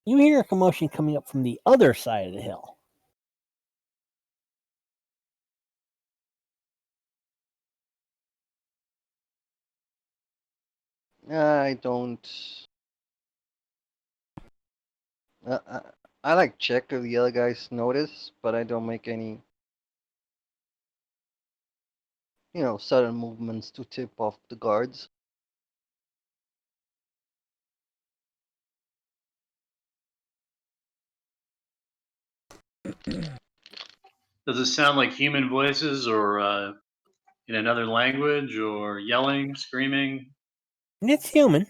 You hear a commotion coming up from the other side of the hill. I don't. Uh, I, I like check if the other guys notice, but I don't make any, sudden movements to tip off the guards. Does it sound like human voices or in another language or yelling, screaming? It's human.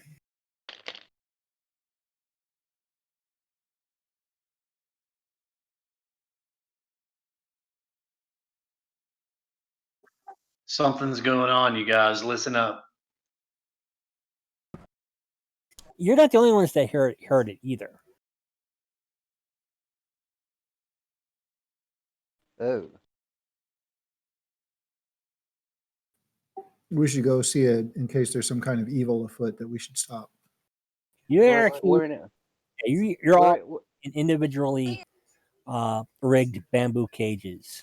Something's going on, you guys. Listen up. You're not the only ones that heard it either. Oh, We should go see it in case there's some kind of evil afoot that we should stop. You're you're all we're, in individually rigged bamboo cages.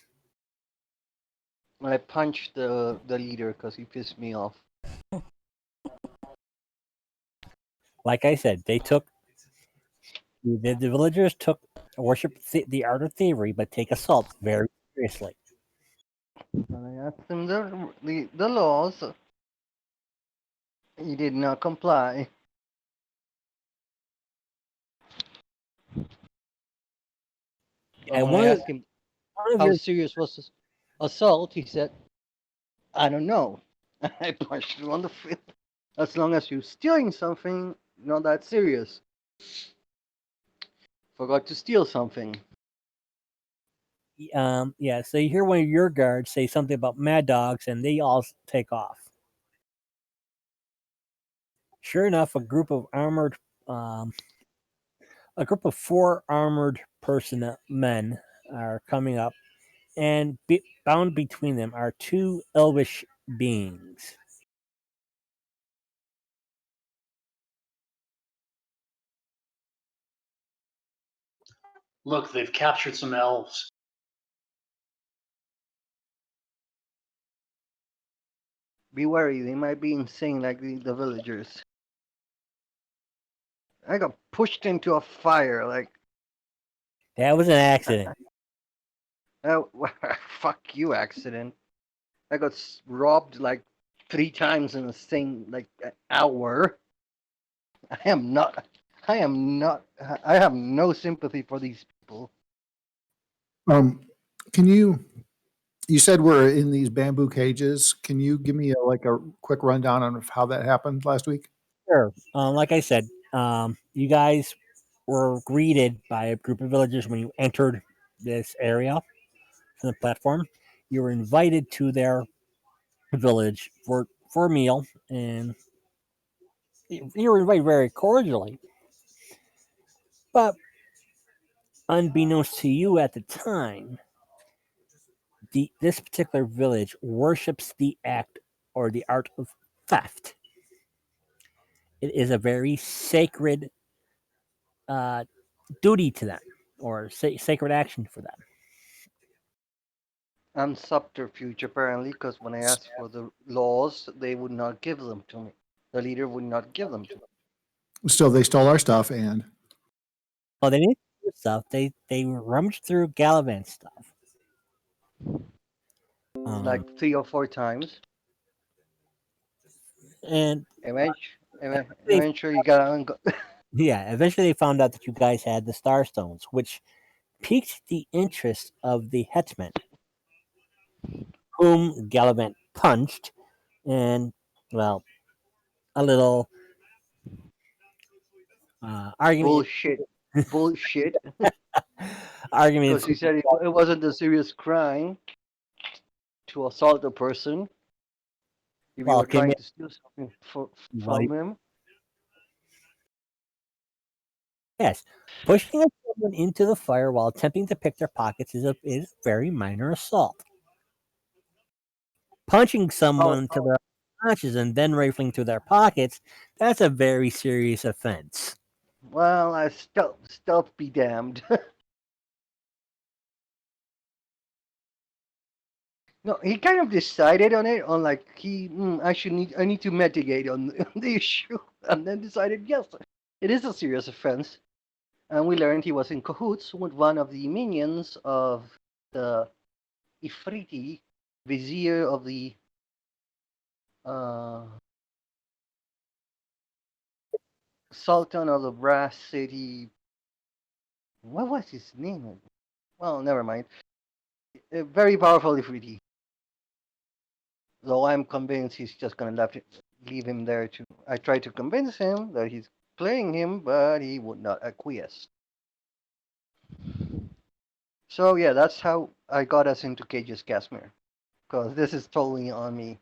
I punched the leader because he pissed me off. Like I said, the villagers took worship the art of thievery, but take assault very seriously. And I asked him the laws. He did not comply. But And when I asked him one of how your serious was this assault, he said, I don't know. I punched him on the face. As long as you're stealing something, not that serious. Forgot to steal something. so you hear one of your guards say something about mad dogs, and they all take off. Sure enough, a group of four armored men are coming up, and bound between them are two elvish beings. Look, they've captured some elves. Be wary, they might be insane like the villagers. I got pushed into a fire, like, That was an accident. oh, fuck you, accident. I got robbed like 3 times in the same, like, hour. I have no sympathy for these people. Can you said we're in these bamboo cages. Can you give me a quick rundown on how that happened last week? Sure. Like I said, you guys were greeted by a group of villagers when you entered this area from the platform. You were invited to their village for a meal, and you were invited very cordially. But unbeknownst to you at the time, this particular village worships the act or the art of theft. It is a very sacred duty to them, or sacred action for them. I'm subterfuge apparently, because when I asked for the laws, they would not give them to me. The leader would not give them to me. So they stole our stuff, and Well, they didn't do stuff. They rummaged through Gallivant's stuff. Like 3 or 4 times. And Eventually, you gotta eventually they found out that you guys had the Star Stones, which piqued the interest of the Hetman, whom Gallivant punched, and well, a little argument. bullshit. Arguments. Because he said it wasn't a serious crime to assault a person if you were trying to steal something from him. Yes, pushing someone into the fire while attempting to pick their pockets is a very minor assault. Punching someone to their conscience and then rifling through their pockets, that's a very serious offense. Well, stealth be damned. No, he kind of decided on it. On like I need to mitigate on the issue, and then decided yes, it is a serious offense. And we learned he was in cahoots with one of the minions of the Ifriti, vizier of the uh, Sultan of the Brass City. What was his name? Well, never mind. A very powerful Ifriti. Though I'm convinced he's just gonna leave him there to. I tried to convince him that he's playing him, but he would not acquiesce. So yeah, that's how I got us into Cage's Casimir. Because this is totally on me.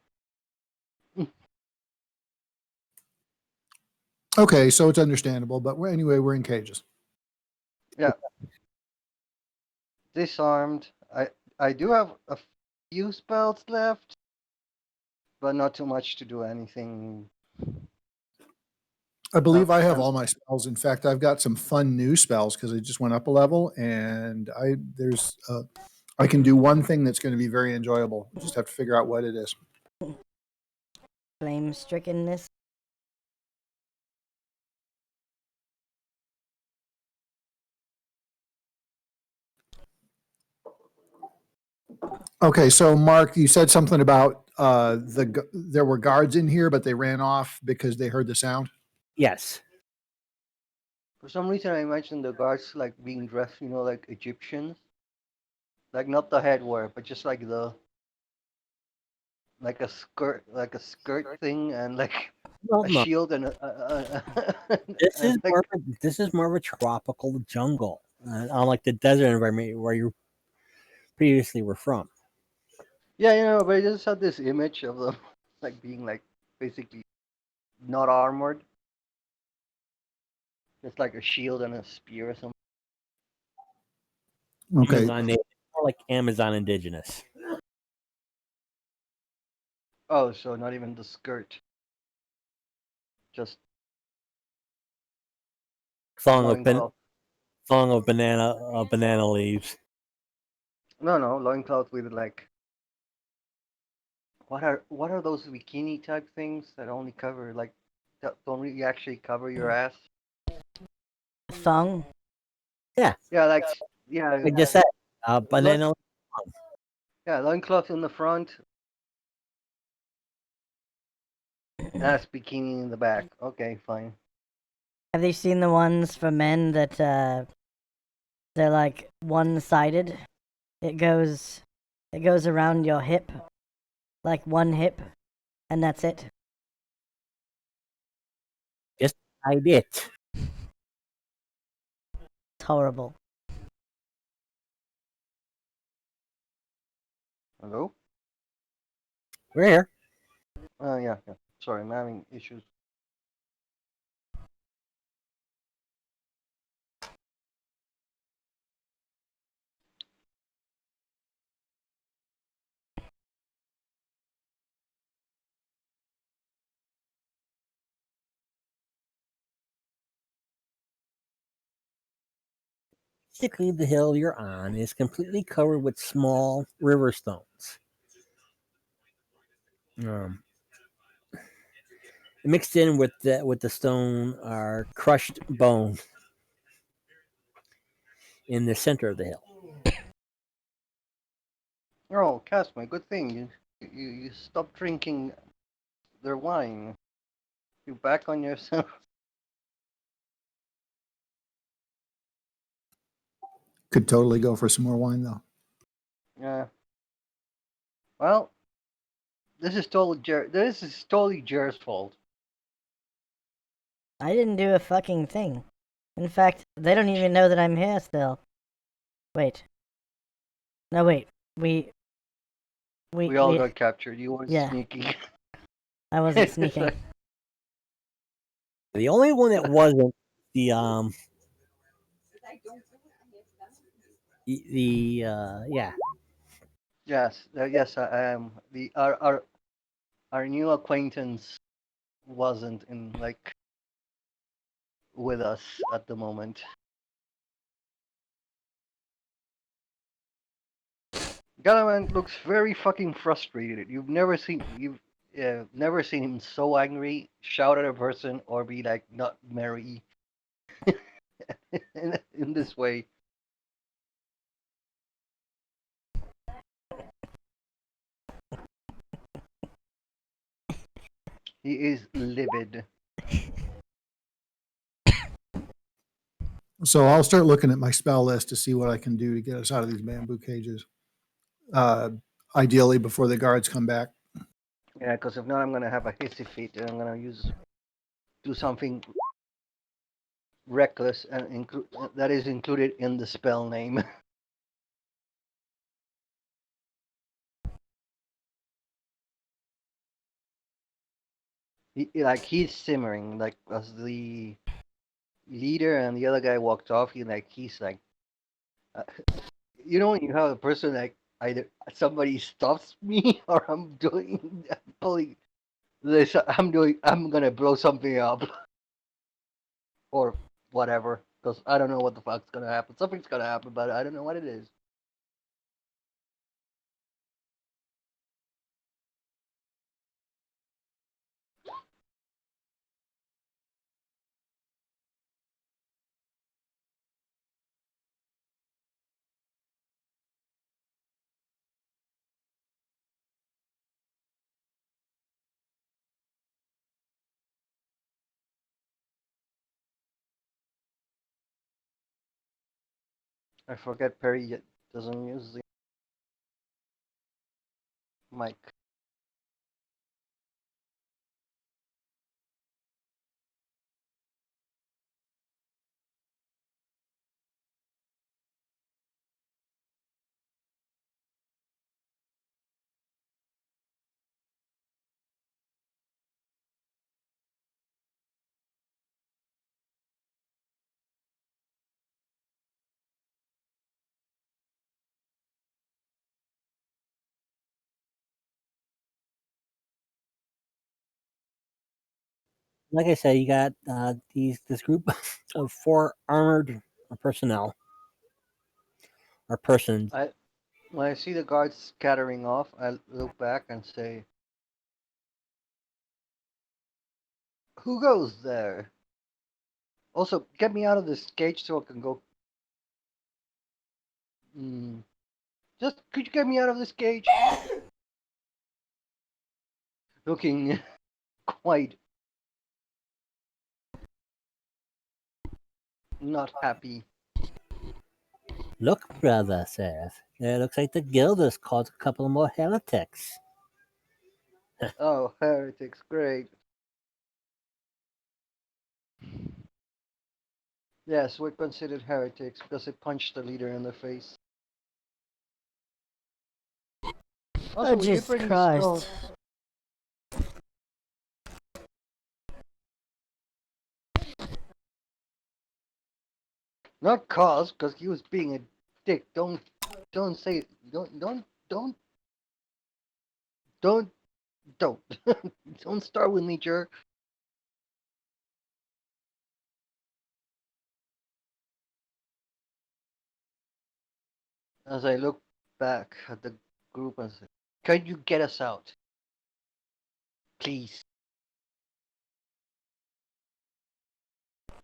Okay, so it's understandable, but anyway, we're in cages. Yeah. Disarmed. I do have a few spells left, but not too much to do anything. I believe I have Um, all my spells. In fact, I've got some fun new spells because I just went up a level, and I can do one thing that's going to be very enjoyable. Just have to figure out what it is. Flame strickenness. Okay, so Mark, you said something about there were guards in here, but they ran off because they heard the sound. Yes. for some reason, I imagined the guards like being dressed, like Egyptians, like not the headwear, but just like a skirt thing, and like Well, a no. shield and This and is like more. This is more of a tropical jungle, unlike the desert environment where you previously were from. yeah, but I just had this image of them like being like basically not armored, just like a shield and a spear or something. Okay, Amazon native, more like Amazon indigenous. Oh, so not even the skirt, just Thong of loincloth. banana leaves. No, loincloth with like what are those bikini type things that only cover like that don't really actually cover your ass? Thong. Yeah, Yeah, like yeah, I just said loin, banana. yeah, loincloth in the front, ass bikini in the back. Okay, fine. Have you seen the ones for men that they're like one-sided? It goes around your hip, like one hip, and that's it. Just I it. It's horrible. Hello? We're here. Yeah. Sorry, I'm having issues. Basically, the hill you're on is completely covered with small river stones. Um, Mixed in with the stone are crushed bone in the center of the hill. Oh, Casma, good thing you stopped drinking their wine. You back on yourself. could totally go for some more wine though. Yeah. Well, this is totally Jer's fault. I didn't do a fucking thing. In fact, they don't even know that I'm here still. Wait. No, wait. We We all got captured. You weren't yeah. sneaky. I wasn't sneaking. The only one that wasn't the yeah. Yes, I am. Our new acquaintance wasn't in like with us at the moment. Gallivant looks very fucking frustrated. You've never seen him so angry, shout at a person, or be like not merry in this way. He is livid. So I'll start looking at my spell list to see what I can do to get us out of these bamboo cages. Ideally before the guards come back. Yeah, because if not, I'm gonna have a hissy fit, and I'm gonna do something reckless and that is included in the spell name. He's simmering like as the leader and the other guy walked off. He's like, uh, when you have a person like either somebody stops me or I'm pulling this. I'm gonna blow something up or whatever because I don't know what the fuck's gonna happen. Something's gonna happen, but I don't know what it is. I forget Perry doesn't use the mic. Like I said, you got this group of 4 armored personnel or persons. When I see the guards scattering off, I look back and say, "Who goes there?" Also, get me out of this cage so I can go. Just could you get me out of this cage? Looking quite not happy. Look, brother, says. It looks like the guild has caught a couple more heretics. Oh, heretics, great. Yes, we're considered heretics because they punched the leader in the face. Also, Oh, we did Jesus bring the stone. Christ. Not cause, because he was being a dick. Don't say, don't, don't, don't. Don't start with me, jerk. As I look back at the group and say, can you get us out? Please.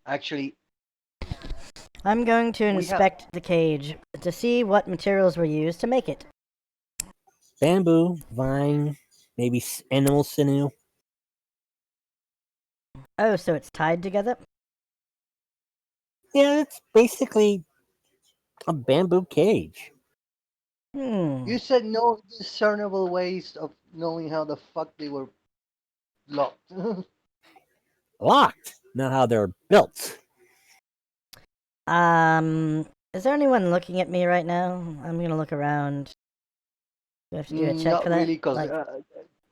Actually, I'm going to we have. inspect the cage to see what materials were used to make it. Bamboo, vine, maybe animal sinew. Oh, so it's tied together? Yeah, it's basically a bamboo cage. You said no discernible ways of knowing how the fuck they were locked. Locked, not how they're built. Is there anyone looking at me right now? I'm gonna look around. Do I have to do a check Not for that? really,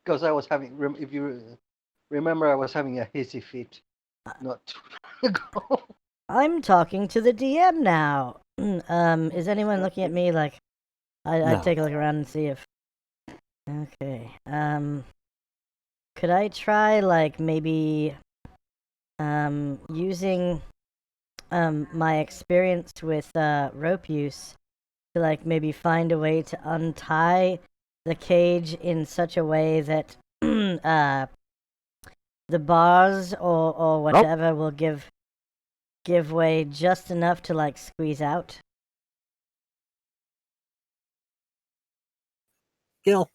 because I was having. If you remember, I was having a hissy fit not too long ago. I'm talking to the DM now. Is anyone looking at me like I'd No. take a look around and see if okay. Could I try like maybe using my experience with rope use to like maybe find a way to untie the cage in such a way that the bars or whatever will give way just enough to like squeeze out. Skill.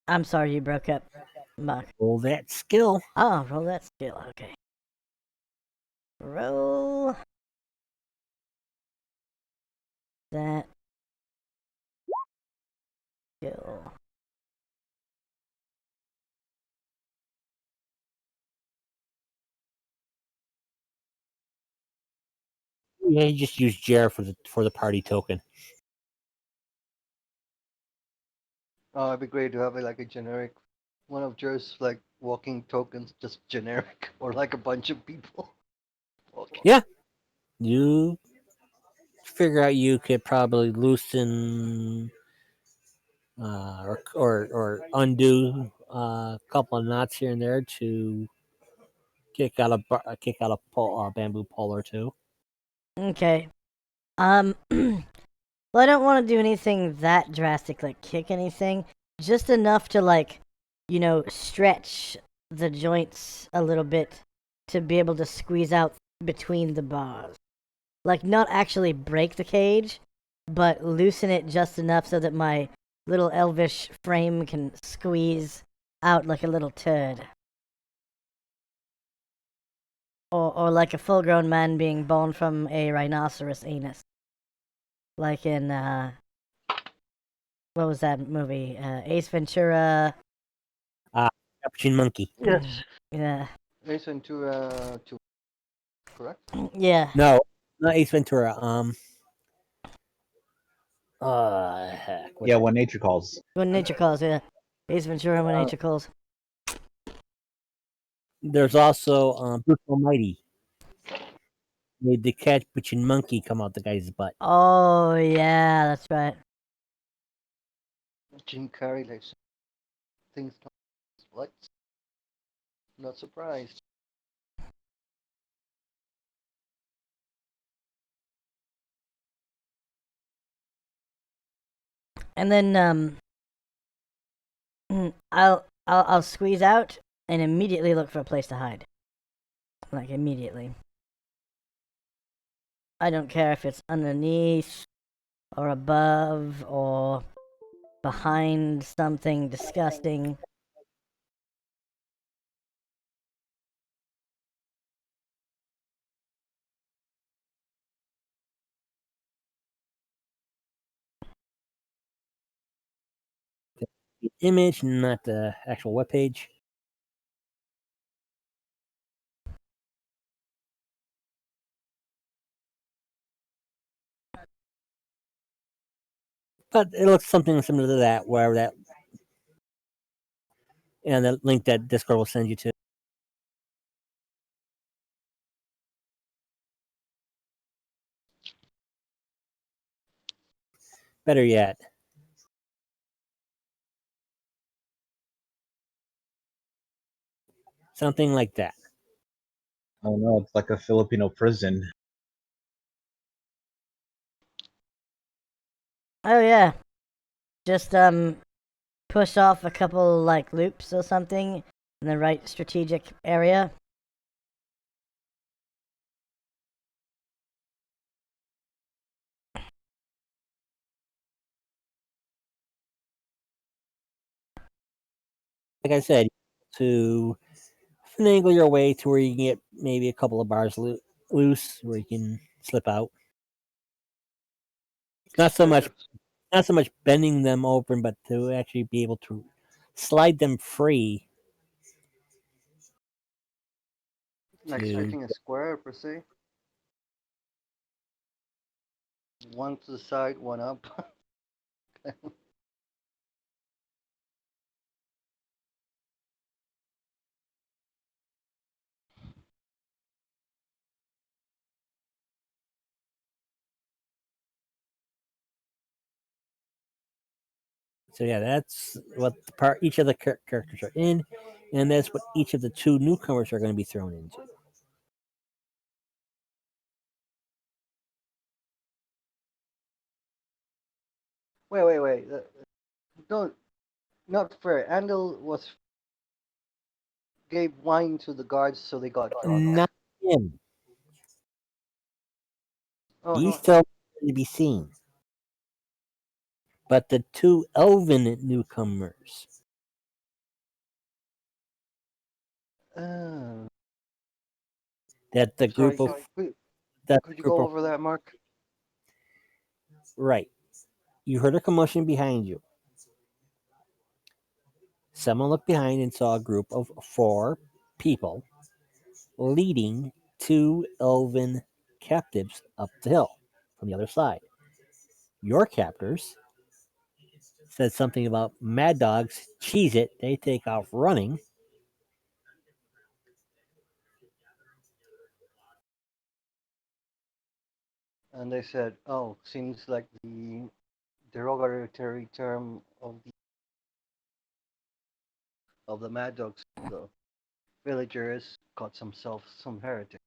I'm sorry you broke up, Mark. Roll that skill. Oh, roll that skill. Okay. Roll that skill. Yeah, you just use Jer for the party token. Oh, it'd be great to have like a generic one of Jer's like walking tokens, just generic, or like a bunch of people walking. Yeah. You figure out you could probably loosen or undo a couple of knots here and there to kick out a bamboo pole or two. Okay. Well, I don't want to do anything that drastic, like kick anything. Just enough to like, stretch the joints a little bit to be able to squeeze out between the bars. Like not actually break the cage, but loosen it just enough so that my little elvish frame can squeeze out like a little turd. Or like a full grown man being born from a rhinoceros anus. Like in what was that movie? Ace Ventura. Capuchin monkey. Yes. Yeah. Ace Ventura 2, correct? Yeah. No, not Ace Ventura. Heck. Yeah, when nature calls. When nature calls, yeah. Ace Ventura when nature calls. There's also Bruce Almighty. Made the Capuchin monkey come out the guy's butt. Oh yeah, that's right. Jim Carrey like things like what? Not surprised. And then I'll squeeze out and immediately look for a place to hide. Like immediately. I don't care if it's underneath or above or behind something disgusting. The image, not the actual webpage. But it looks something similar to that, wherever that, and the link that Discord will send you to. Better yet, something like that. Oh no, it's like a Filipino prison. Oh yeah. Just push off a couple like loops or something in the right strategic area. Like I said, to finagle your way to where you can get maybe a couple of bars loose, where you can slip out. Not so much, not so much bending them open, but to actually be able to slide them free. Like To striking a square per se. One to the side, one up. So yeah, that's what the part each of the characters are in, and that's what each of the two newcomers are going to be thrown into. Wait. No, not fair. Andal gave wine to the guards, so they got drunk. Not him. Oh He's no. still to be seen. But the two elven newcomers Uh, that the group sorry. of Could, that could you group go of over that, Mark? right. You heard a commotion behind you. Someone looked behind and saw a group of 4 people leading 2 elven captives up the hill from the other side. Your captors said something about mad dogs, cheese it, they take off running. And they said, "Oh, seems like the derogatory term of the Mad Dogs, the villagers got some heretic."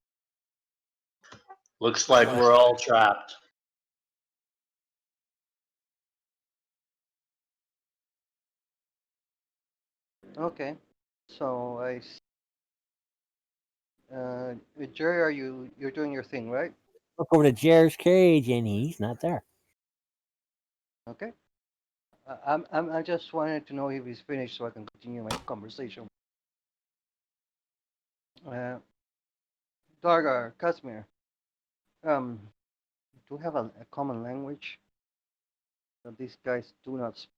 Looks like we're all trapped. Okay, so Jerry, you're doing your thing, right? Look over to Jer's cage and he's not there. Okay. I just wanted to know if he's finished so I can continue my conversation. Uh, Dargar, Casimir, um, do we have a common language that these guys do not speak?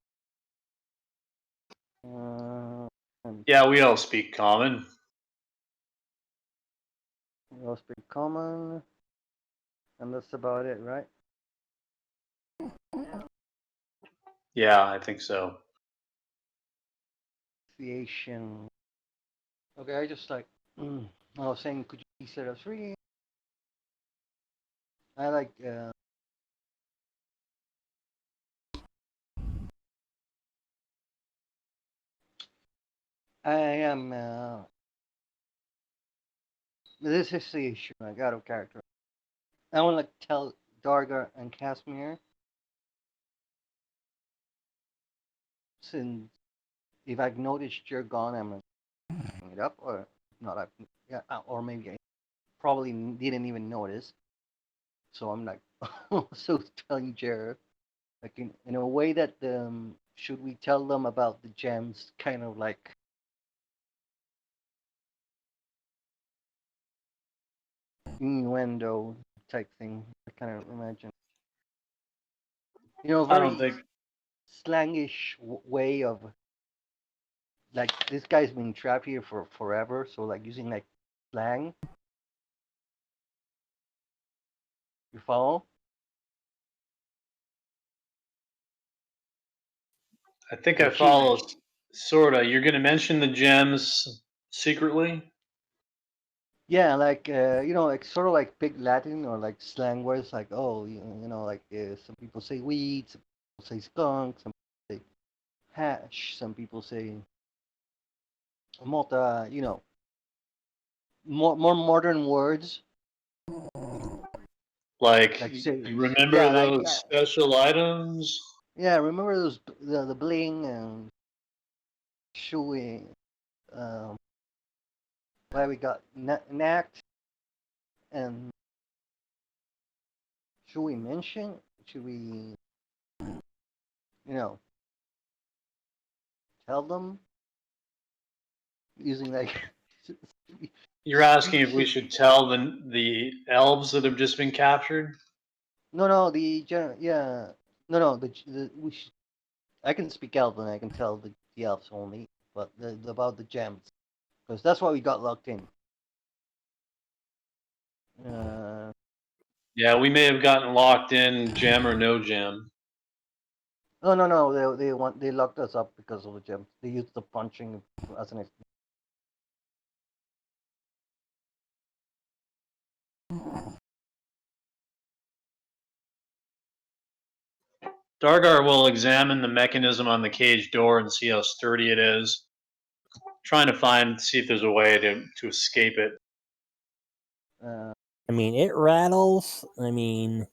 And Yeah, we all speak common. we all speak common, and that's about it, right? Yeah, I think so. Association. Okay, I just like I was saying, could you please set us free? I like I am this is the issue. I got a character. I want to like tell Darga and Casimir since if I've noticed you're gone, I'm gonna bring it up or not. Yeah, or maybe I probably didn't even notice. So I'm like also telling Jared like in a way that should we tell them about the gems, kind of like innuendo type thing. I kind of imagine, I don't very think slangish way of like this guy's been trapped here for forever, so like using like slang. You follow? I Like follow sorta. You're gonna mention the gems secretly? yeah, like like sort of like big Latin or like slang words, like oh, like some people say weed, some people say skunk, some people say hash, some people say mota, more modern words. Like, Like say, remember yeah, like those special items? yeah. Remember those the bling and shoey. Um, why we got knacked and should we mention? Should we you know tell them using like You're asking if we should tell the elves that have just been captured? no yeah no we should, I can speak Elven. I can tell the elves only, but about the gems because that's why we got locked in. Uh, Yeah, we may have gotten locked in, gem or no gem. no. They locked us up because of the gems. They used the punching as an Dargar will examine the mechanism on the cage door and see how sturdy it is, trying to see if there's a way to escape it. I mean, it rattles. I mean,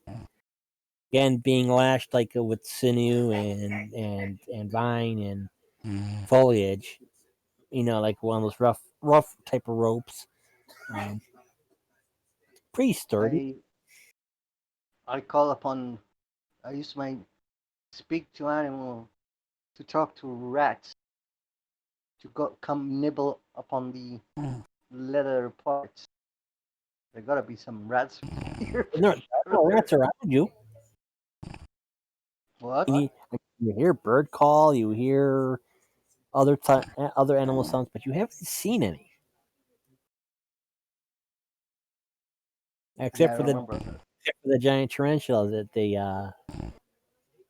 again, being lashed like with sinew and vine and foliage. You know, like one of those rough type of ropes. Um, Pretty sturdy. I call upon. I use my speak to animal to talk to rats to come nibble upon the leather parts. There gotta be some rats here. No, no rats around you. What? You hear bird call. You hear other animal sounds, but you haven't seen any Yeah, except I for don't remember. the giant tarantula that the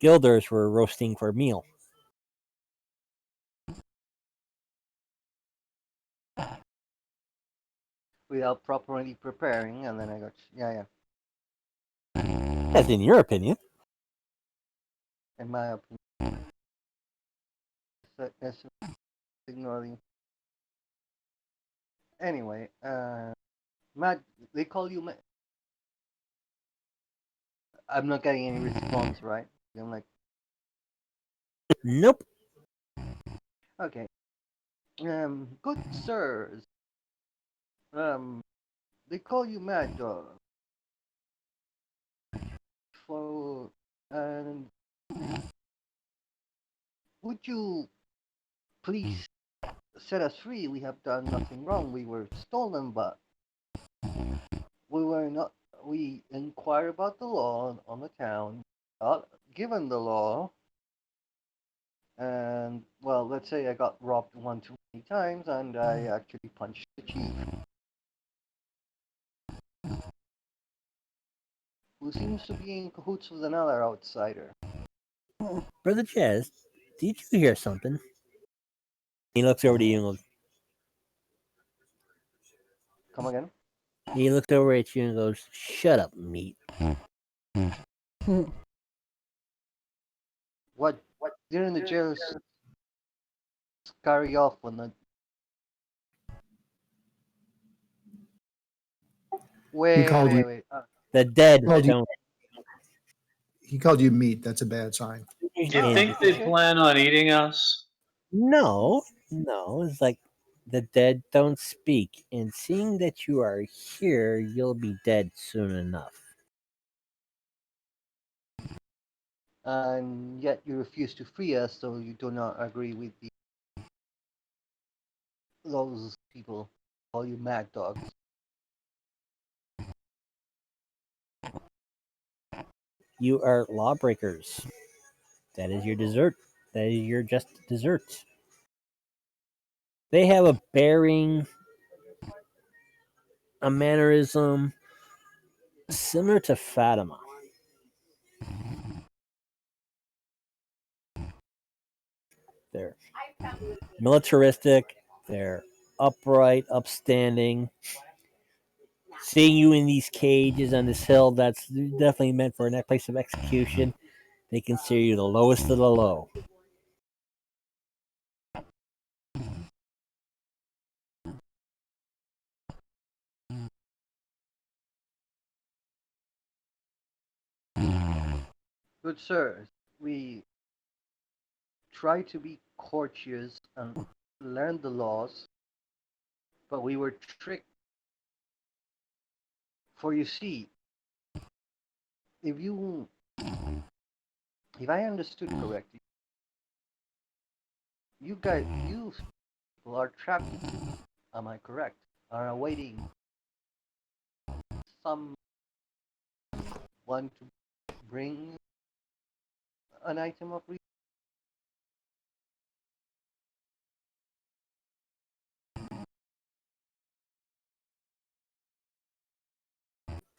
guilders were roasting for a meal. Without properly preparing, and then I got yeah. That's in your opinion. In my opinion, that's ignoring. Anyway, Matt, they call you Matt. I'm not getting any response, right? I'm like, Nope. okay, good sirs, they call you Mad Dog for, and would you please set us free? We have done nothing wrong. We were stolen, but we were not. We inquire about the law on the town, given the law, and well, let's say I got robbed one too many times, and I actually punched the chief, who seems to be in cahoots with another outsider. Brother Jazz, did you hear something? He looks over to you and goes, Come again? he looks over at you and goes, "Shut up, meat." What? Didn't the jail scurry off when the He called you. wait. The dead Called you. don't. He called you meat. That's a bad sign. Do you Oh, think okay. they plan on eating us? No, no. It's like the dead don't speak, and seeing that you are here, you'll be dead soon enough. And yet you refuse to free us, so you do not agree with those people call you mad dogs. You are lawbreakers. That is your dessert. That is your just dessert. They have a bearing, a mannerism similar to Fatima. They're militaristic. They're upright, upstanding. Seeing you in these cages on this hill, that's definitely meant for a place of execution. They consider you the lowest of the low. Good sir, we try to be courteous and learn the laws, but we were tricked. For you see, if you, if I understood correctly, you people are trapped. Am I correct? Are awaiting someone to bring an item of.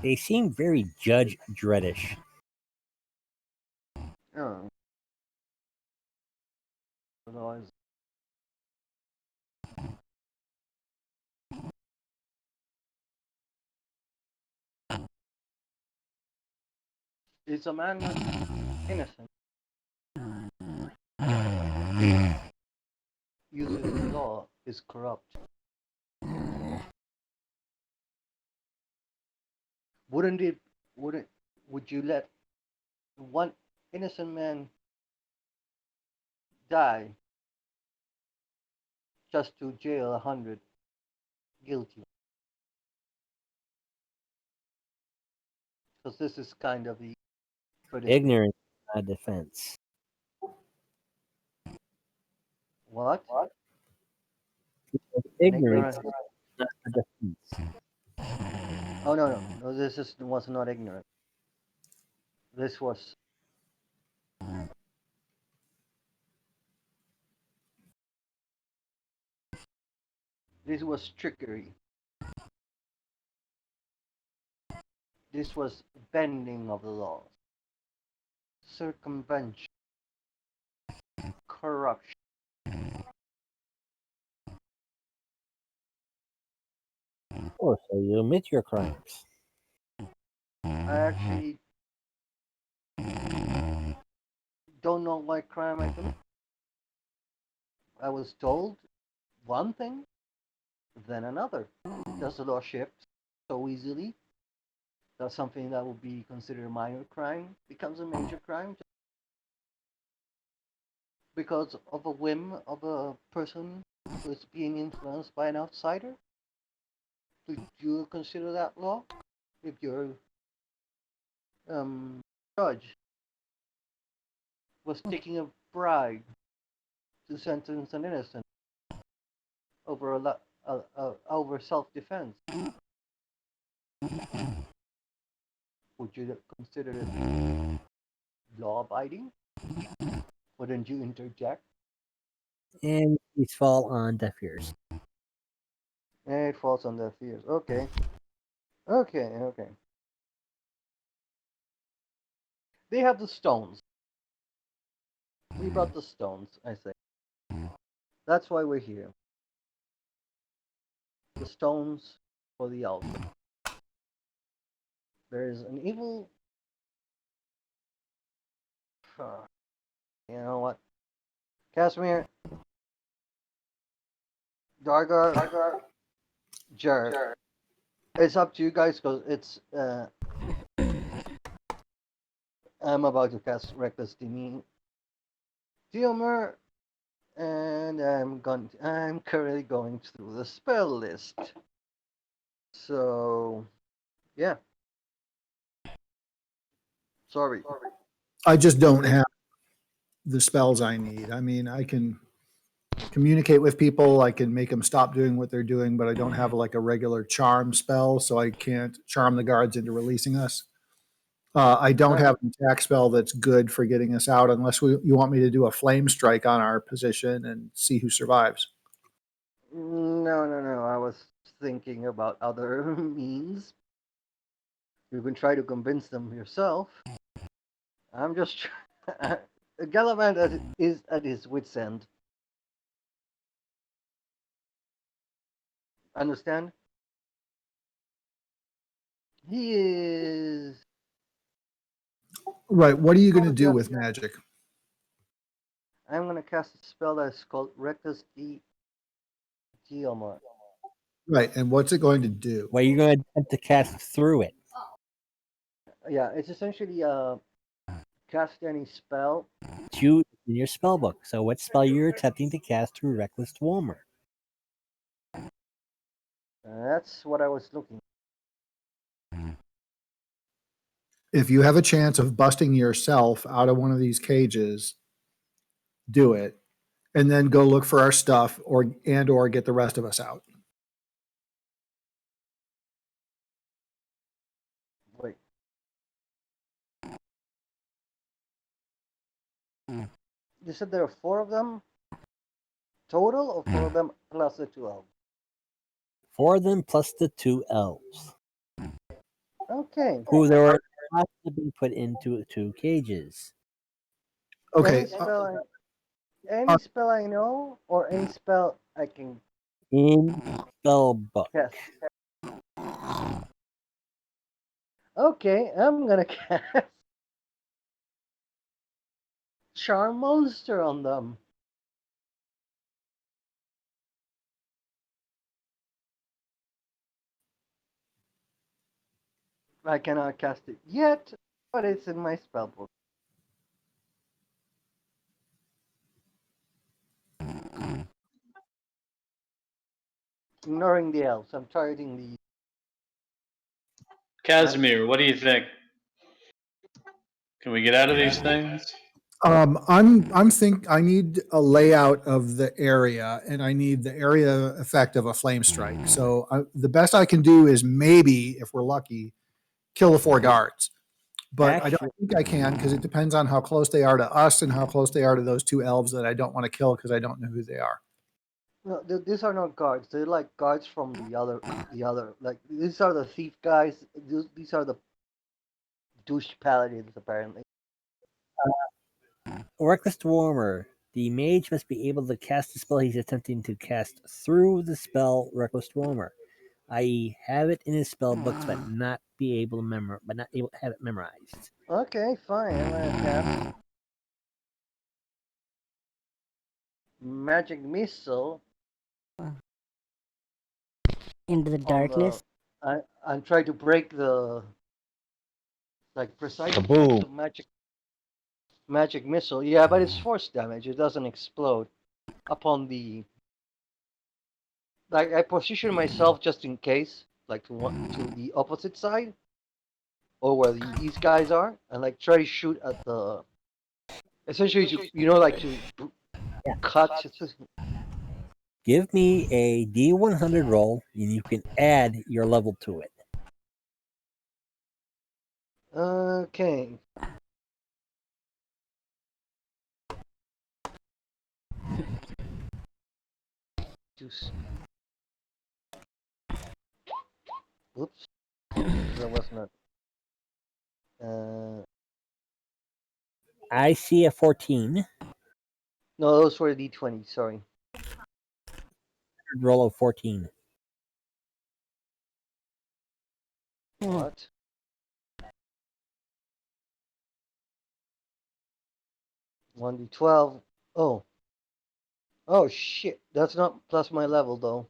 They seem very Judge Dreddish. Oh, otherwise, is a man innocent? uses the law is corrupt. Wouldn't it? Wouldn't? Would you let one innocent man die just to jail 100 guilty? Because this is kind of the predicament. Ignorance is not defense. What? Ignorance Ignorant. is not a defense. Oh no. Was not ignorant. This was this was trickery. This was bending of the laws, circumvention, corruption. Oh, so you admit your crimes. I actually don't know what crime I commit. I was told one thing, then another. Does the law shift so easily that something that would be considered a minor crime becomes a major crime because of a whim of a person who is being influenced by an outsider? Would you consider that law? If your judge was taking a bribe to sentence an innocent over over self-defense, would you consider it law-abiding? Wouldn't you interject? And these fall on deaf ears. It falls on their fears. Okay. They have the stones. We brought the stones, I say. That's why we're here. The stones for the altar. There is an evil. You know what? Casimir, Dargar, Jer. It's up to you guys because it's. I'm about to cast Reckless Deomer, and I'm currently going through the spell list. So, yeah. Sorry. I just don't have the spells I need. I mean, I can communicate with people. I can make them stop doing what they're doing, but I don't have like a regular charm spell, so I can't charm the guards into releasing us. I don't have an attack spell that's good for getting us out unless you want me to do a flame strike on our position and see who survives. No. I was thinking about other means. You can try to convince them yourself. I'm just. Galavant is at his wit's end. Understand? He is. Right. What are you going to do with magic? I'm gonna cast a spell that is called Reckless Geomar. Right. And what's it going to do? Well, you're going to attempt to cast through it. Yeah, it's essentially cast any spell. You in your spell book. So, what spell you're attempting to cast through Reckless Dwemer? That's what I was looking. If you have a chance of busting yourself out of one of these cages, do it, and then go look for our stuff or get the rest of us out. Wait. You said there are 4 of them total, or 4 of them plus the 2 elves? 4 of them plus the 2 elves, Okay. who there were not to be put into 2 cages. Okay. Any spell I know, or any spell I can In spell book. cast. Okay, I'm gonna cast Charm Monster on them. I cannot cast it yet, but it's in my spell book. Ignoring the elves, I'm targeting the. Casimir, what do you think? Can we get out of these things? I need a layout of the area, and I need the area effect of a flame strike. So the best I can do is maybe, if we're lucky, kill the 4 guards. But I don't think I can, because it depends on how close they are to us and how close they are to those 2 elves that I don't want to kill because I don't know who they are. No, these are not guards. They're like guards from the other. Like these are the thief guys. These are the douche paladins, apparently. Reckless Warmer. The mage must be able to cast the spell he's attempting to cast through the spell Reckless Warmer, i.e., have it in his spell books but not able to have it memorized. Okay, fine. I'm gonna cast magic missile Into the on darkness. I'm trying to break the precise Kaboom. of magic missile. Yeah, but it's force damage. It doesn't explode upon the. Like I position myself just in case, like to the opposite side, or where these guys are, and like try to shoot at the. Essentially, to cut. Give me a D100 roll, and you can add your level to it. Okay. Just. Oops. That was not. I see a 14. No, those were D20. Sorry. Roll of 14. What? One D12. Oh. Oh shit. That's not plus my level though.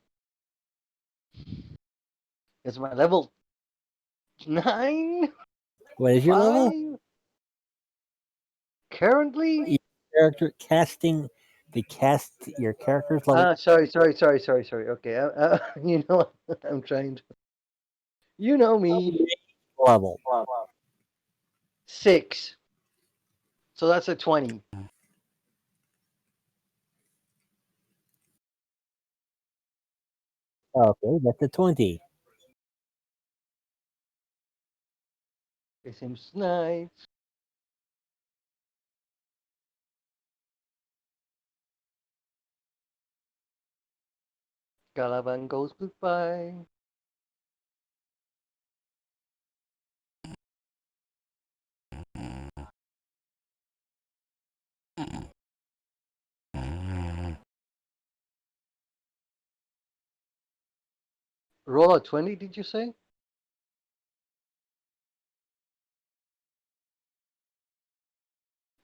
It's my level 9? What is your level? 5? Currently? Character casting your character's level. Sorry. Okay. You know, I'm trying to. You know me. Level. 6. So that's a 20. Okay, that's a 20. It seems nice. Calaban goes goodbye. Roll a 20, did you say?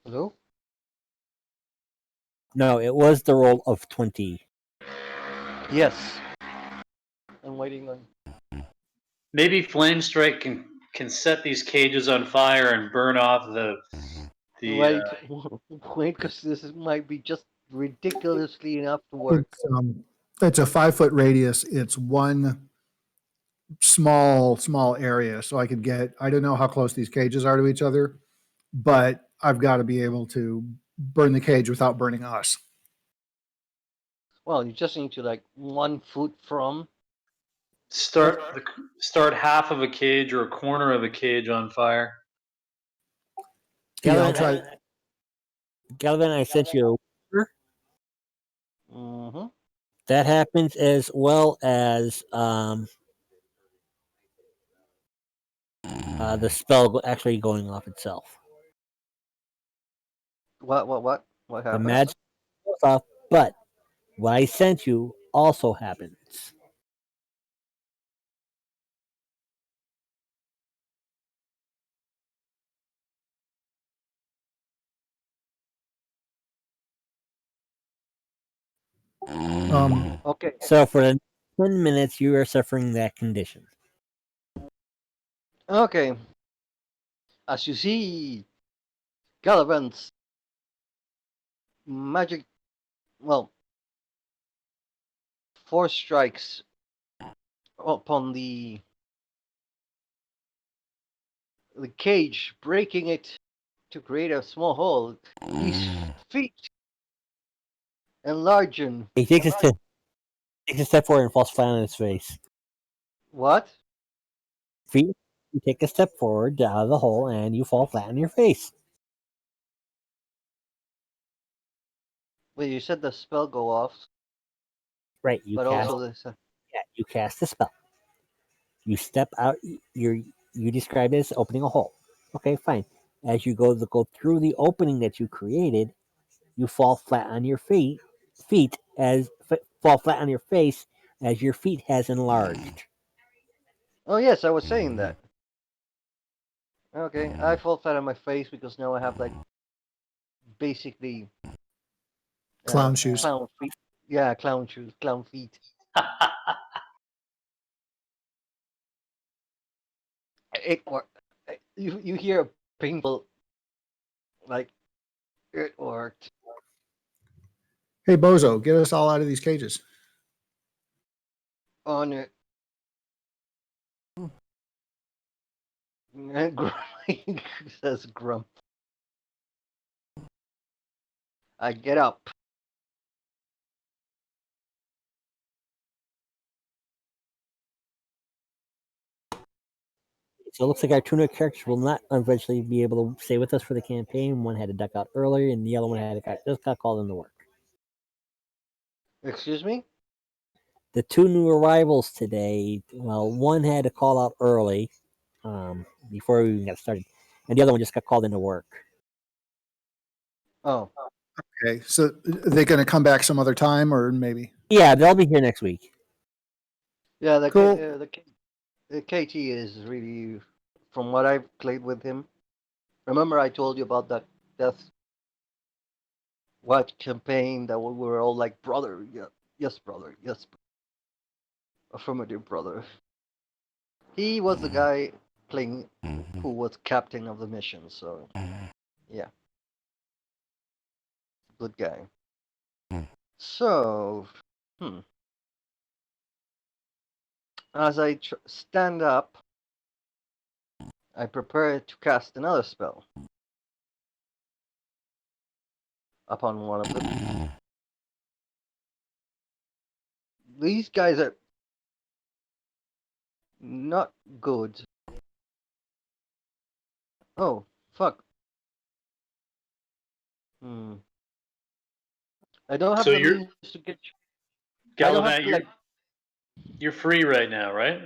Hello? No, it was the roll of 20. Yes. I'm waiting on. Maybe Flame Strike can set these cages on fire and burn off the. Wait, wait, because might be just ridiculously enough to work. It's a 5-foot radius. It's one small area. So I don't know how close these cages are to each other, but I've got to be able to burn the cage without burning us. Well, you just need to like 1 foot from. Start half of a cage or a corner of a cage on fire. Yeah, I'll Galvin, try. Galvin, I sent you a whisper. Mm-hmm. That happens as well as the spell actually going off itself. What The happened? magic goes off, but what I sent you also happens. Okay. So for the 10 minutes, you are suffering that condition. Okay. As you see, Gallivant's magic, well, four strikes upon the cage, breaking it to create a small hole. His feet enlarging. He takes a step forward and falls flat on his face. What? Feet, you take a step forward out of the hole and you fall flat on your face. Wait, you said the spell go off, Right, you but cast. also this. Yeah, you cast a spell. You step out. You describe it as opening a hole. Okay, fine. As you go through the opening that you created, you fall flat on your feet fall flat on your face as your feet has enlarged. Oh yes, I was saying that. Okay, I fall flat on my face because now I have like basically Clown shoes. clown feet. Yeah, clown shoes, clown feet. It worked. You hear a painful like it worked. Hey, Bozo, get us all out of these cages. On it. And Grump says Grump. I get up. So it looks like our two new characters will not eventually be able to stay with us for the campaign. One had to duck out earlier, and the other one just got called into work. Excuse me? The two new arrivals today, well, one had to call out early before we even got started, and the other one just got called into work. Oh. Okay, so are they going to come back some other time, or maybe? Yeah, they'll be here next week. Yeah, Cool. the KT is really, from what I've played with him. Remember I told you about that Death Watch campaign that we were all like, brother, yeah, yes, brother, yes, affirmative, brother. He was the guy playing who was captain of the mission, so yeah, good guy. So, as I stand up, I prepare to cast another spell upon one of them. These guys are not good. Oh, fuck. Hmm. I don't have So the you're means to get. I don't have Gallivant. like, You're free right now, right?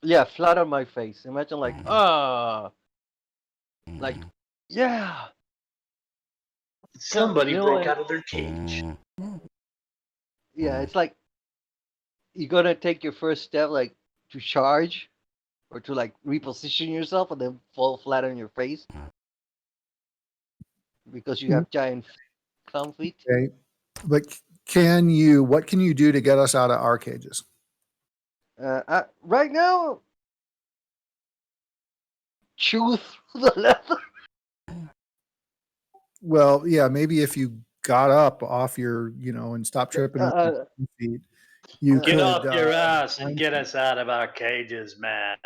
yeah, flat on my face. Imagine like, like, yeah, Somebody you know, broke out of their cage. yeah. It's like you're gonna take your first step, like to charge or to like reposition yourself, and then fall flat on your face because you have giant clown feet. Okay, but what can you do to get us out of our cages? Right now, chew through the leather. Well, yeah, maybe if you got up off your, and stopped tripping over Uh, your feet, you Get could. off your ass and get us out of our cages, man.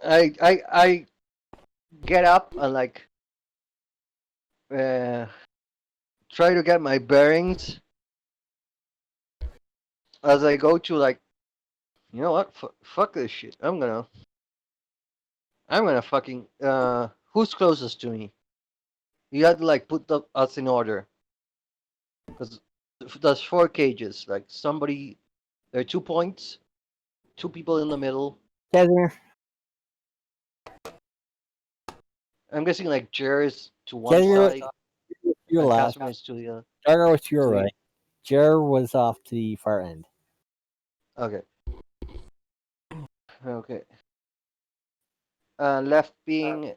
I get up and like try to get my bearings as I go to like, you know what? Fuck this shit. I'm gonna fucking who's closest to me? You have to like put us in order because there's four cages. Like somebody, there are 2 points, two people in the middle. Casimir, I'm guessing like Jer is to one Casimir, side to your and left. Casimir is to the other. Jargar was to your to the- right. Jer was off to the far end. Okay. Okay. Left being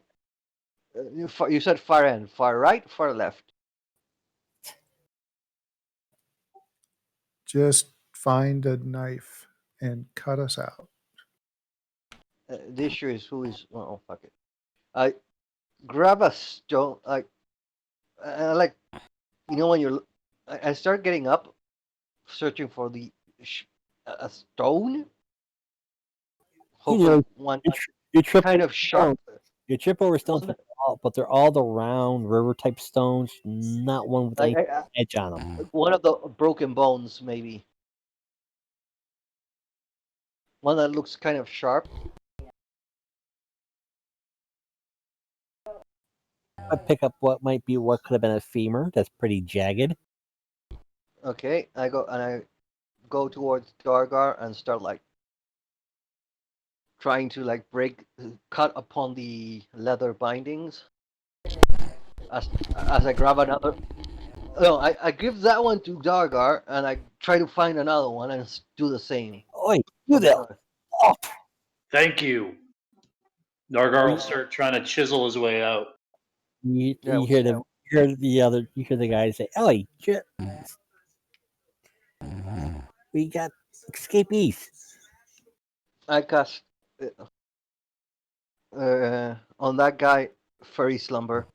you said far end, far right, far left. Just find a knife and cut us out. The issue is who is. Oh, fuck it. I grab a stone. Like when I start getting up, searching for a stone. Hopefully, one You trip kind over of sharp. You trip over stones, One, but they're all the round river type stones, not one with any edge on them. one of the broken bones, maybe. One that looks kind of sharp. I pick up what could have been a femur that's pretty jagged. Okay, I go towards Dargar and start like trying to like cut upon the leather bindings. As I grab another. No, I give that one to Dargar and I try to find another one and do the same. Oi, you there! Oh, Thank you. Nargar will start trying to chisel his way out. you hear the guy say, "Oi, we got escapees." I cast on that guy furry slumber.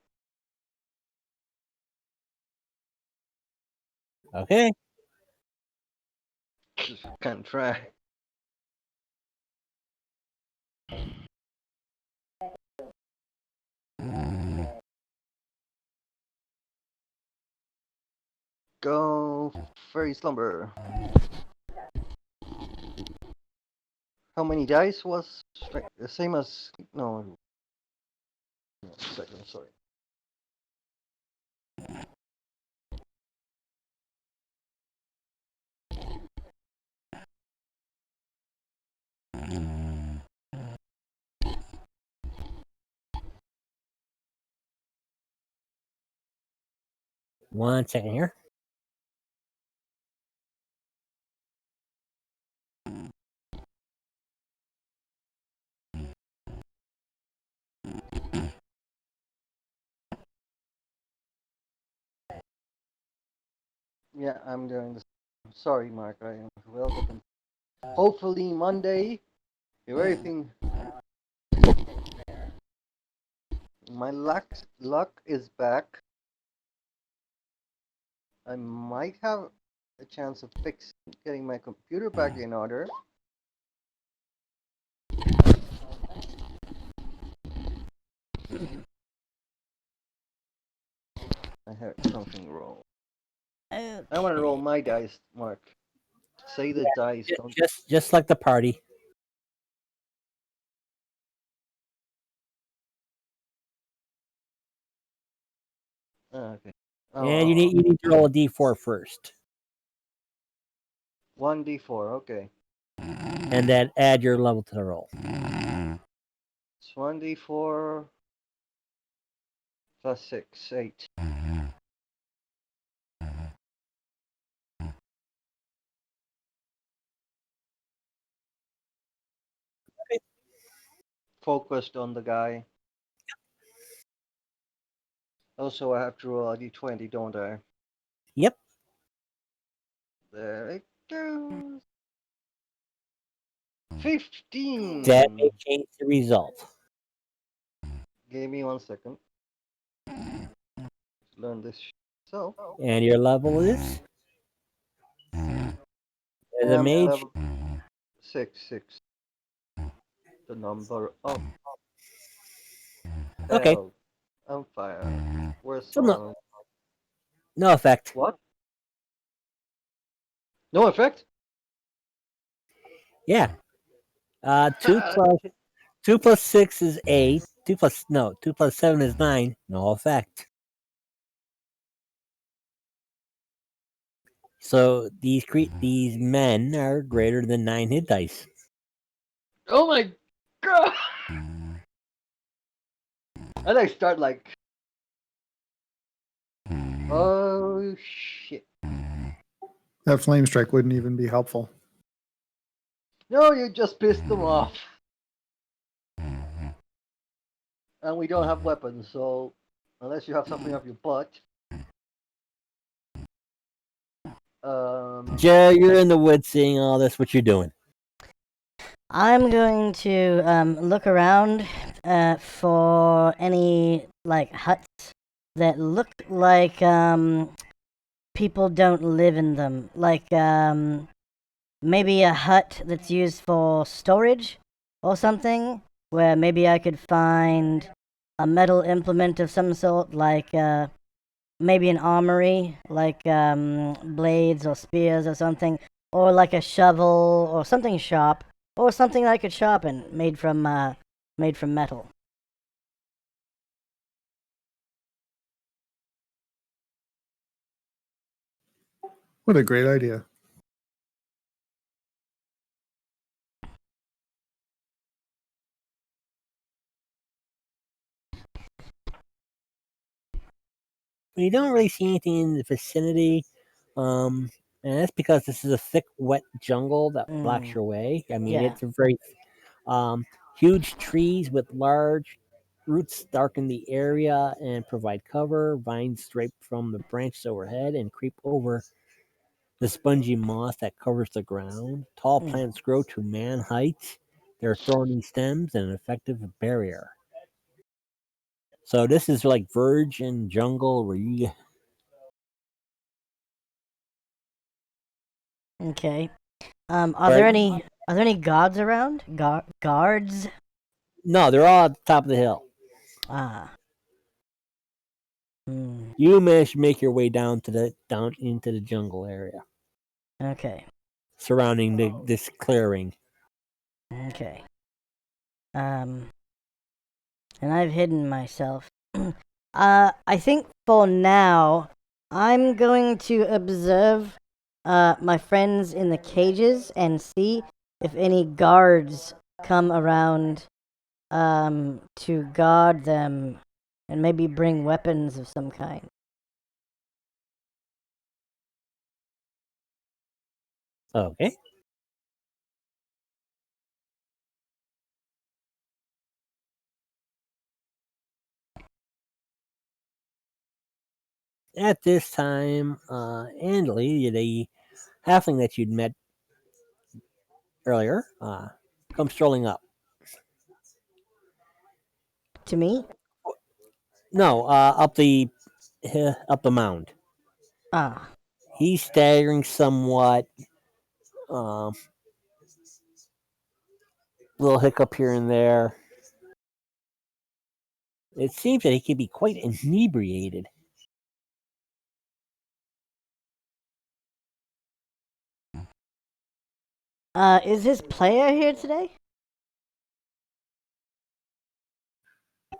Okay. Can't try. Go furry slumber. How many dice was the same as no? Second, sorry. One second here. Yeah, I'm doing this. Sorry, Mark. I am well. Hopefully Monday, if everything. My luck is back. I might have a chance of getting my computer back in order. I heard something roll. I want to roll my dice, Mark. Say the dice. Don't... Just like the party. Okay. And you need to roll a d4 first. 1d4, okay. And then add your level to the roll. It's 1d4 plus 6, 8. Okay. Focused on the guy. Also, I have to roll a d20, don't I? Yep. There it goes. 15. That may change the result. Give me 1 second. Learn this. So. And your level is? As a mage? Level 6. The number of. Okay. Hell. I'm fire. Where's So someone? no effect. What? No effect? Yeah. 2 plus 6 is 8. 2 plus 7 is 9. No effect. So these men are greater than 9 hit dice. Oh my god! And I start like, oh shit. That flame strike wouldn't even be helpful. No, you just pissed them off. And we don't have weapons, so unless you have something up your butt. Joe, you're in the woods seeing all this. What you doing? I'm going to look around for any like huts that look like people don't live in them. Like maybe a hut that's used for storage or something, where maybe I could find a metal implement of some sort, like maybe an armory, like blades or spears or something, or like a shovel or something sharp, or something I could sharpen, made from metal. What a great idea. You don't really see anything in the vicinity, and that's because this is a thick, wet jungle that blocks your way. I mean, Yeah. it's a very um, huge trees with large roots darken the area and provide cover. Vines drape from the branches overhead and creep over the spongy moss that covers the ground. Tall plants grow to man height. Their thorny stems and an effective barrier. So this is like virgin jungle where you Okay. right. Are there any gods around? Guards? No, they're all at the top of the hill. Ah. Hmm. You managed to make your way down into the jungle area Okay. surrounding this clearing. Okay. And I've hidden myself. I think for now, I'm going to observe my friends in the cages and see if any guards come around to guard them and maybe bring weapons of some kind. Okay. At this time, Andley, the halfling that you'd met earlier, comes strolling up. To me? No, up the mound. Ah. He's staggering somewhat. Um, little hiccup here and there. It seems that he can be quite inebriated. Is his player here today?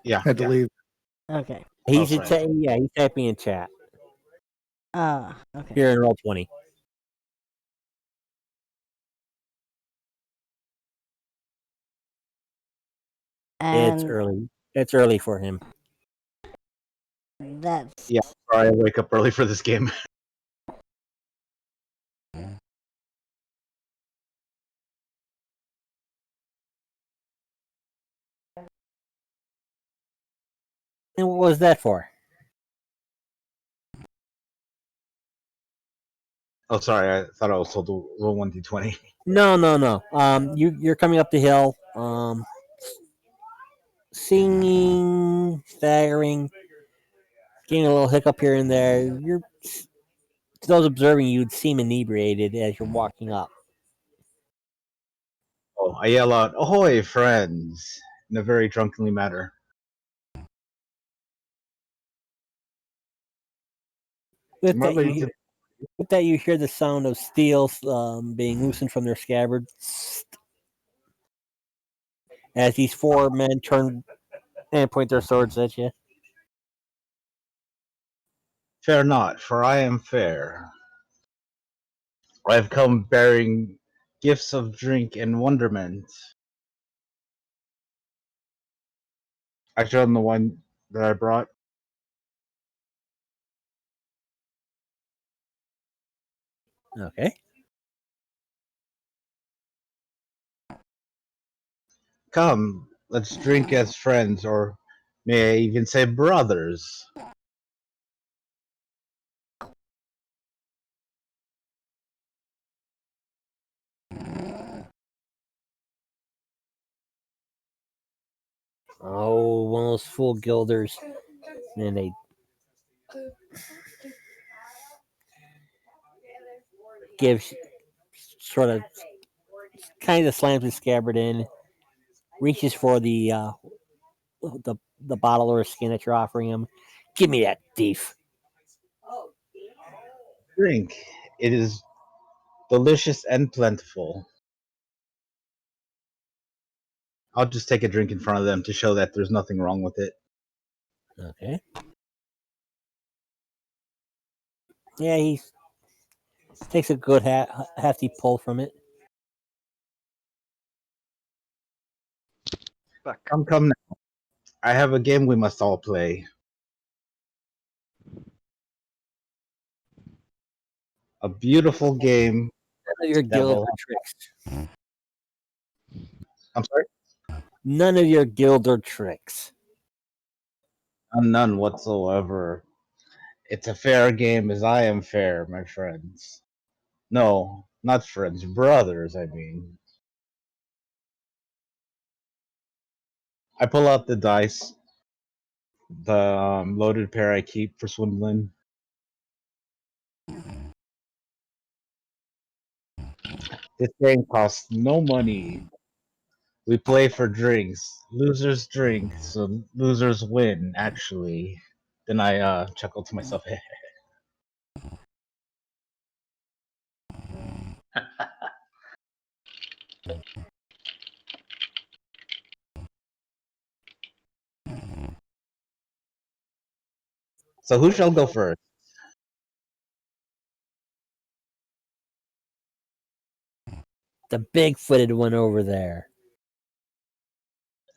Yeah, Had to yeah. leave. Okay. He's Sorry. he's typing in chat Okay. here in Roll20. It's And early. It's early for him. that's Yeah, sorry, I wake up early for this game. And what was that for? Oh, sorry, I thought I was told to roll 1d20. No. You're coming up the hill. Singing, staggering, getting a little hiccup here and there. You're To those observing, you'd seem inebriated as you're walking up. Oh, I yell out, "Ahoy, friends!" in a very drunkenly manner. With I'm not that, ready to. you hear the sound of steel being loosened from their scabbards as these four men turn and point their swords at you. Fear not, for I am fair. I have come bearing gifts of drink and wonderment. Actually, on the one that I brought. Okay. Come, let's drink as friends, or may I even say brothers. Oh, one of those full gilders. And they gives sort of kind of slams his scabbard in, reaches for the bottle or skin that you're offering him. Give me that thief. Drink. It is delicious and plentiful. I'll just take a drink in front of them to show that there's nothing wrong with it. Okay. Yeah, he takes a good hefty pull from it. Back. Come now. I have a game we must all play. A beautiful game None of your that gilder will. tricks. I'm sorry. None of your gilder tricks. None whatsoever. It's a fair game as I am fair, my friends. No, not friends, brothers, I mean. I pull out the dice, the loaded pair I keep for swindling. This game costs no money. We play for drinks. Losers drink, so losers win, actually. Then I chuckle to myself. So who shall go first? The big footed one over there.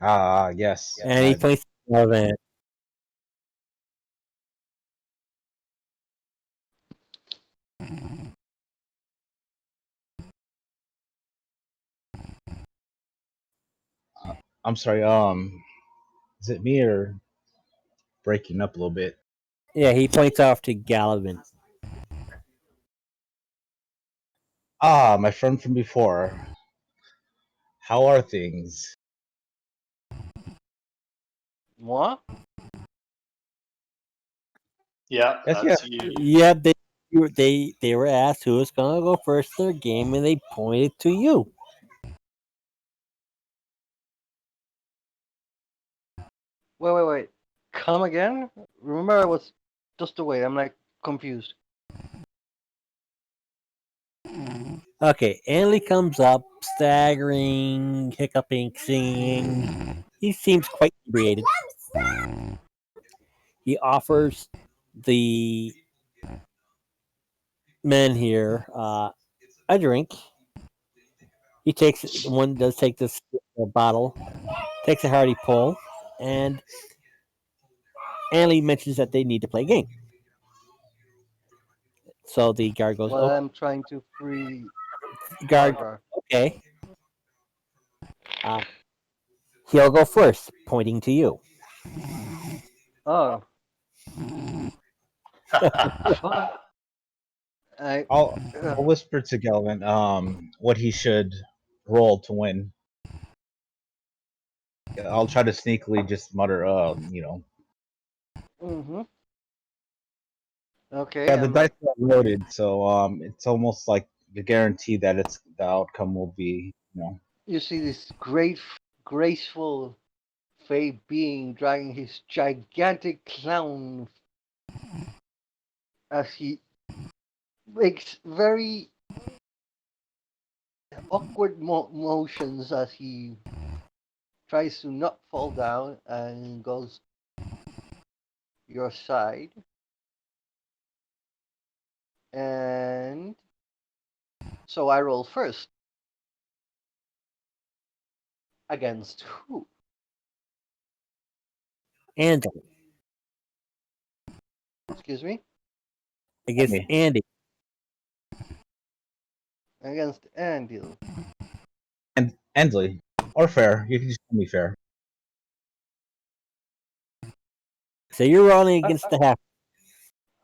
Ah, yes. And he points to Galvin. I'm sorry, is it me or breaking up a little bit? Yeah, he points off to Galvin. Ah, my friend from before. How are things? Moi? Yeah, Yes, yeah. that's you. Yeah, they were asked who was gonna go first in their game, and they pointed to you. Wait. Come again? Remember, I was just away. I'm like confused. Okay, Anley comes up, staggering, hiccuping, singing. He seems quite inebriated. He offers the men here a drink. He takes one does take this bottle, takes a hearty pull, and Anley mentions that they need to play a game. So the guard goes, While "Oh, I'm trying to free guard, Barbara. okay." Uh, he'll go first, pointing to you. Oh, fuck. I. I'll Uh, I'll whisper to Galvin what he should roll to win. I'll try to sneakily just mutter, mm-hmm. Okay, yeah, the I'm dice like, are loaded, so it's almost like the guarantee that the outcome will be, you see this great, graceful Fey being dragging his gigantic clown as he makes very awkward motions as he tries to not fall down and goes your side. And so I roll first. Against who? And Excuse me? against Andy. Andy. Against Andil. And Endley or fair. You can just call me fair. So you're rolling I, against the half.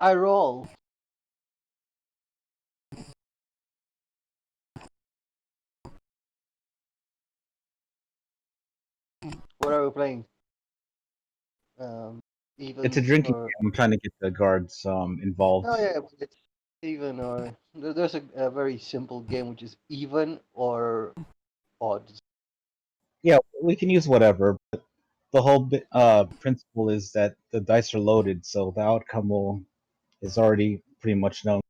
I roll. What are we playing? Um, It's a evens drinking or game. I'm trying to get the guards involved. oh yeah, it's even or there's a very simple game which is even or odds. Yeah, we can use whatever. But the whole principle is that the dice are loaded, so the outcome is already pretty much known.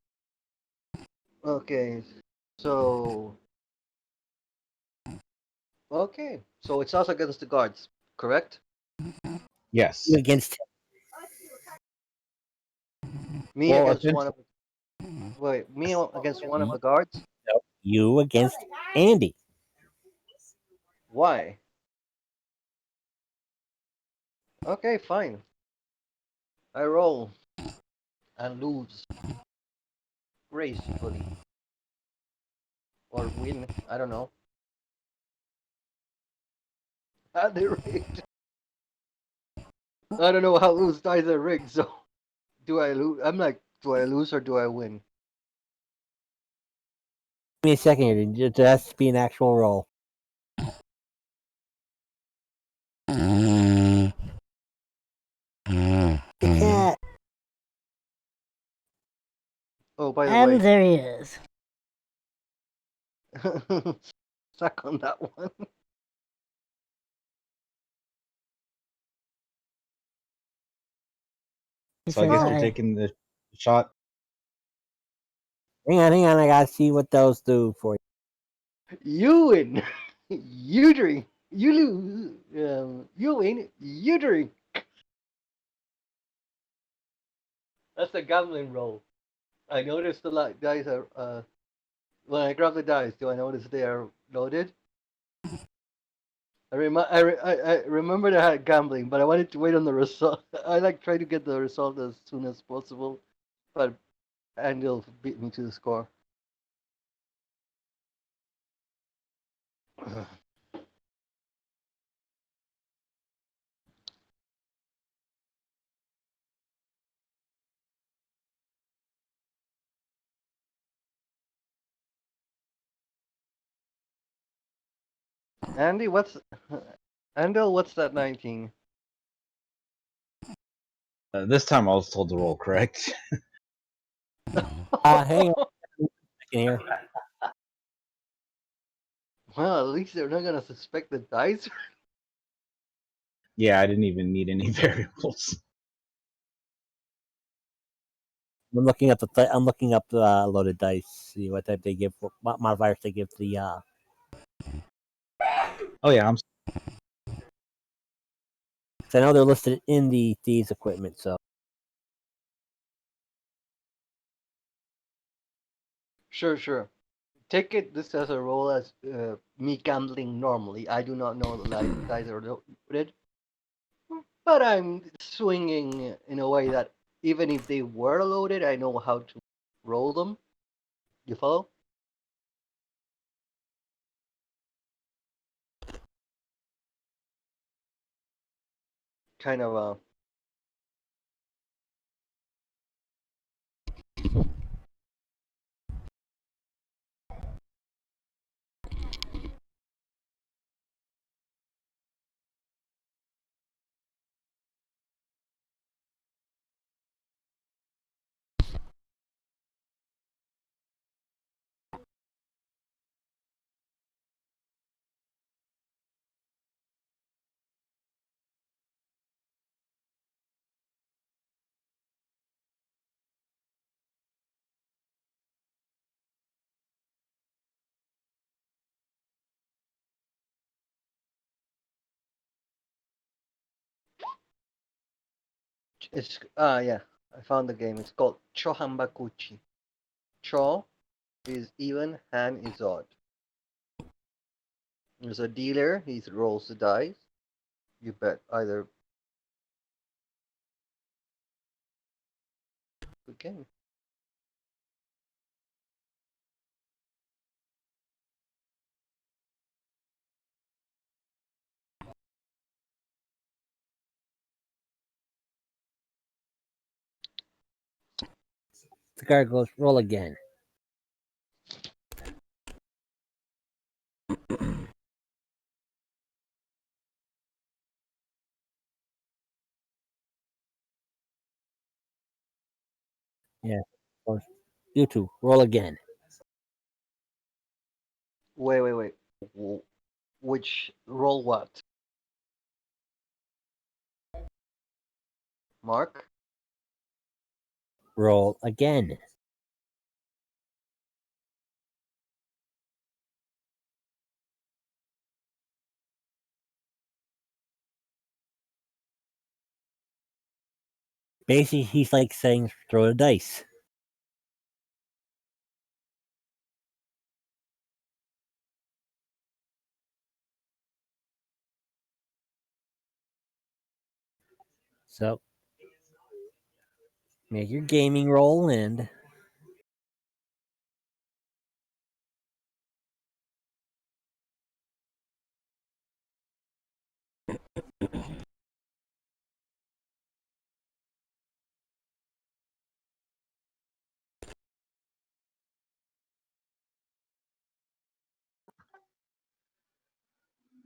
Okay, so okay, so it's us against the guards, correct? Yes. You against Me Well, against one essentially, of wait, me against one of the guards. you against Andy. Why? Okay, fine. I roll and lose gracefully or win. I don't know. At the rate, I don't know how those dice are rigged. So do I lose? I'm like, do I lose or do I win? Give me a second here. It has to be an actual roll. Cat. Oh, by the And way, there he is. suck on that one. He so I says, guess you're Oh, taking the shot. Hang on. I gotta see what those do for you. you win. You drink. You lose. You win. You drink. That's the gambling roll. I noticed the dice are. When I grab the dice, do I notice they are loaded? I remembered I had gambling, but I wanted to wait on the result. I like try to get the result as soon as possible, but Andil beat me to the score. Andy, what's Andil? What's that 19? This time I was told to roll correct. Hang on a second here. Well, at least they're not gonna suspect the dice. Yeah, I didn't even need any variables. I'm looking up the loaded dice. See what type they give. What modifiers they give the. Oh yeah, I'm. Cause I know they're listed in the thieves equipment. So Sure, sure. Take it this as a role as me gambling normally. I do not know the dice are loaded, but I'm swinging in a way that even if they were loaded, I know how to roll them. You follow? Kind of it's yeah. I found the game. It's called Chohambakuchi. Cho is even, Han is odd. There's a dealer. He rolls the dice. You bet either. Good game. the guy goes roll again. Or you two, roll again. Wait. Which roll what? Mark? Roll again. Basically, he's like saying, throw the dice. So, make your gaming roll and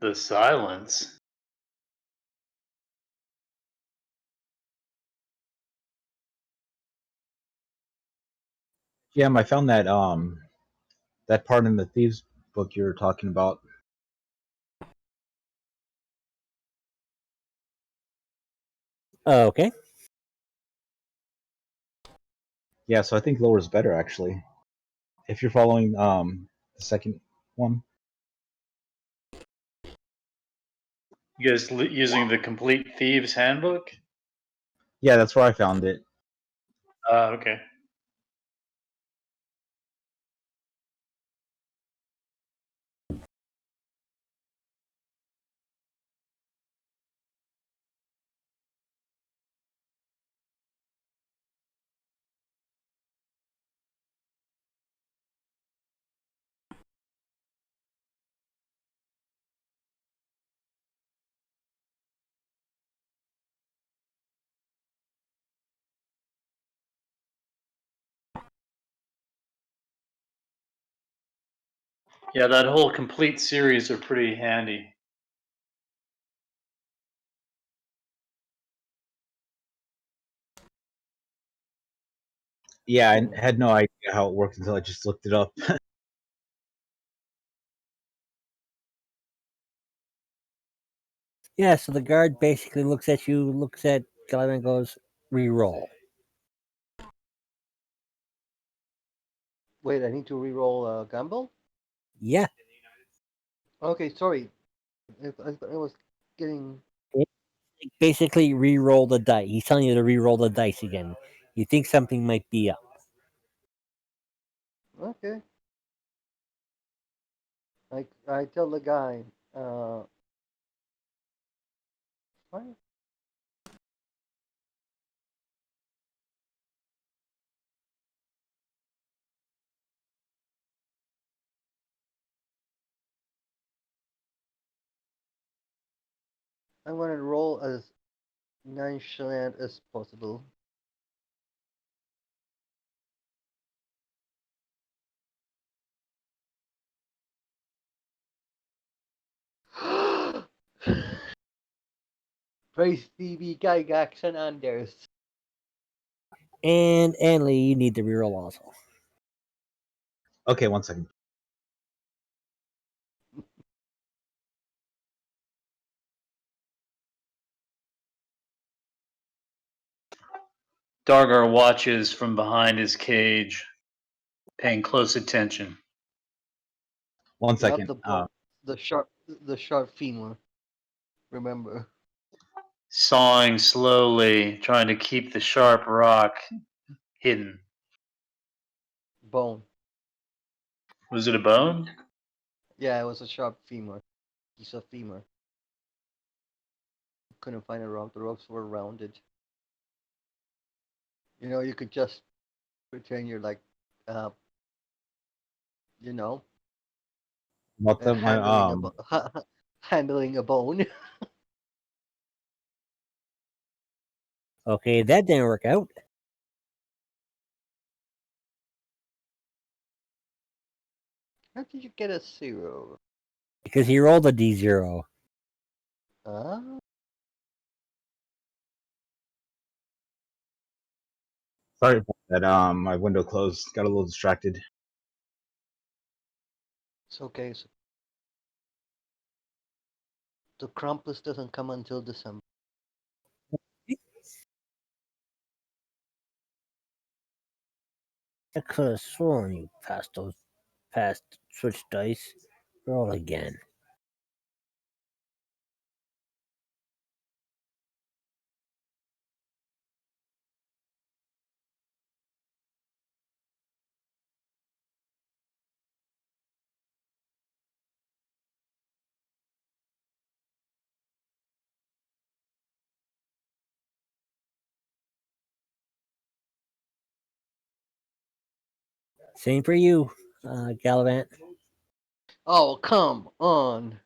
The silence. Yeah, I found that part in the thieves book you were talking about. okay. Yeah, so I think lower is better actually. If you're following the second one. You guys using the Complete Thieves Handbook? Yeah, that's where I found it. Okay. Yeah, that whole complete series are pretty handy. Yeah, I had no idea how it worked until I just looked it up. Yeah, so the guard basically looks at you, looks at Glenn and goes, re-roll. Wait, I need to re-roll gamble? Yeah. Okay, sorry. I was getting... Basically, re-roll the dice. He's telling you to re-roll the dice again. You think something might be up. Okay. I tell the guy, what? I'm gonna roll as nonchalant as possible. Praise TV, Gygax, and Anders. And Anley, you need to re-roll also. Okay, 1 second. Dargar watches from behind his cage, paying close attention. 1 You have second. the sharp femur. Remember, Sawing slowly, trying to keep the sharp rock hidden. bone. Was it a bone? Yeah, it was a sharp femur. Piece of femur. Couldn't find a rock. The rocks were rounded. You know, you could just pretend you're like, uh, you know, About the, my handling a bone. Okay, that didn't work out. How did you get a 0? Because he rolled a D0. Huh? sorry about That my window closed. Got a little distracted. It's okay. So the Krampus doesn't come until December. I could have sworn you passed switch dice. Roll again. Same for you, Gallivant. Oh, come on.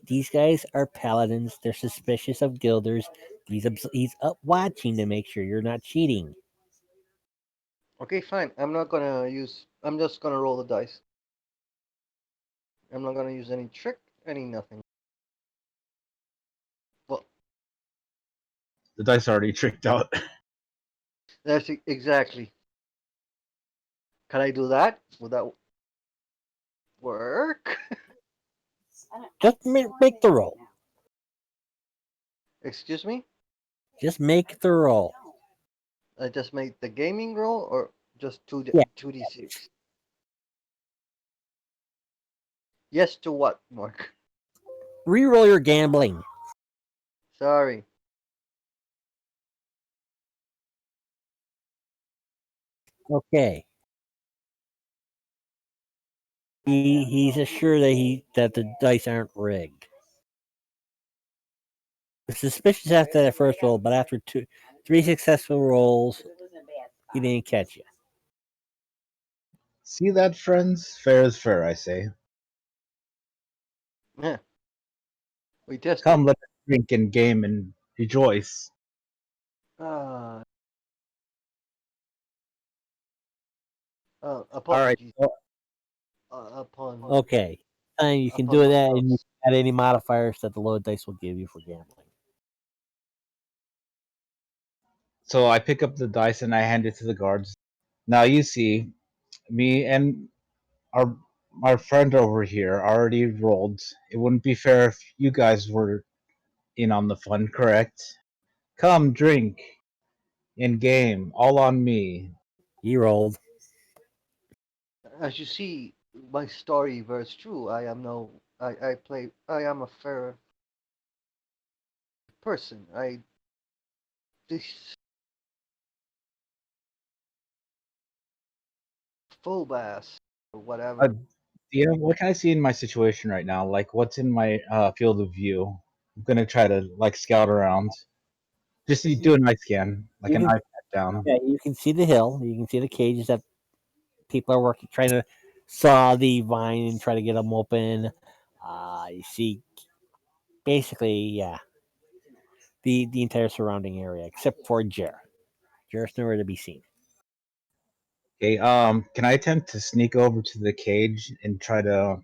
These guys are paladins. They're suspicious of guilders. He's up watching to make sure you're not cheating. Okay, fine. I'm not gonna use. I'm just gonna roll the dice. I'm not gonna use any trick, any nothing. Well, The dice already tricked out. that's exactly. Can I do that? Would that work? Just make the roll. Excuse me? Just make the roll. I just made the gaming roll or just Yeah. 2d6? Yes to what, Mark? Reroll your gambling. Sorry. Okay. He's assured that the dice aren't rigged. Suspicious after that first roll, but after three successful rolls, he didn't catch you. See that, friends? Fair is fair, I say. Yeah. We tested. Come, let us drink and game and rejoice. Uh, All right. apologies. So, Upon Okay. And you can upon do my that, and you notes. can add any modifiers that the load dice will give you for gambling. so I pick up the dice and I hand it to the guards. Now you see, me and our our friend over here already rolled. It wouldn't be fair if you guys were in on the fun, correct? Come, drink and game, all on me. He rolled. As you see, my story bears true. I am no. I play. I am a fair person. This full bass or Uh, whatever. yeah, what can I see in my situation right now? Like, what's in my field of view? I'm gonna try to like scout around. Just do an eye scan, like You an can, eye pat down. yeah, you can see the hill. You can see the cages that people are working, trying to saw the vine and try to get them open. You see, basically, yeah, the entire surrounding area except for Jer. Jer's nowhere to be seen. Okay, can I attempt to sneak over to the cage and try to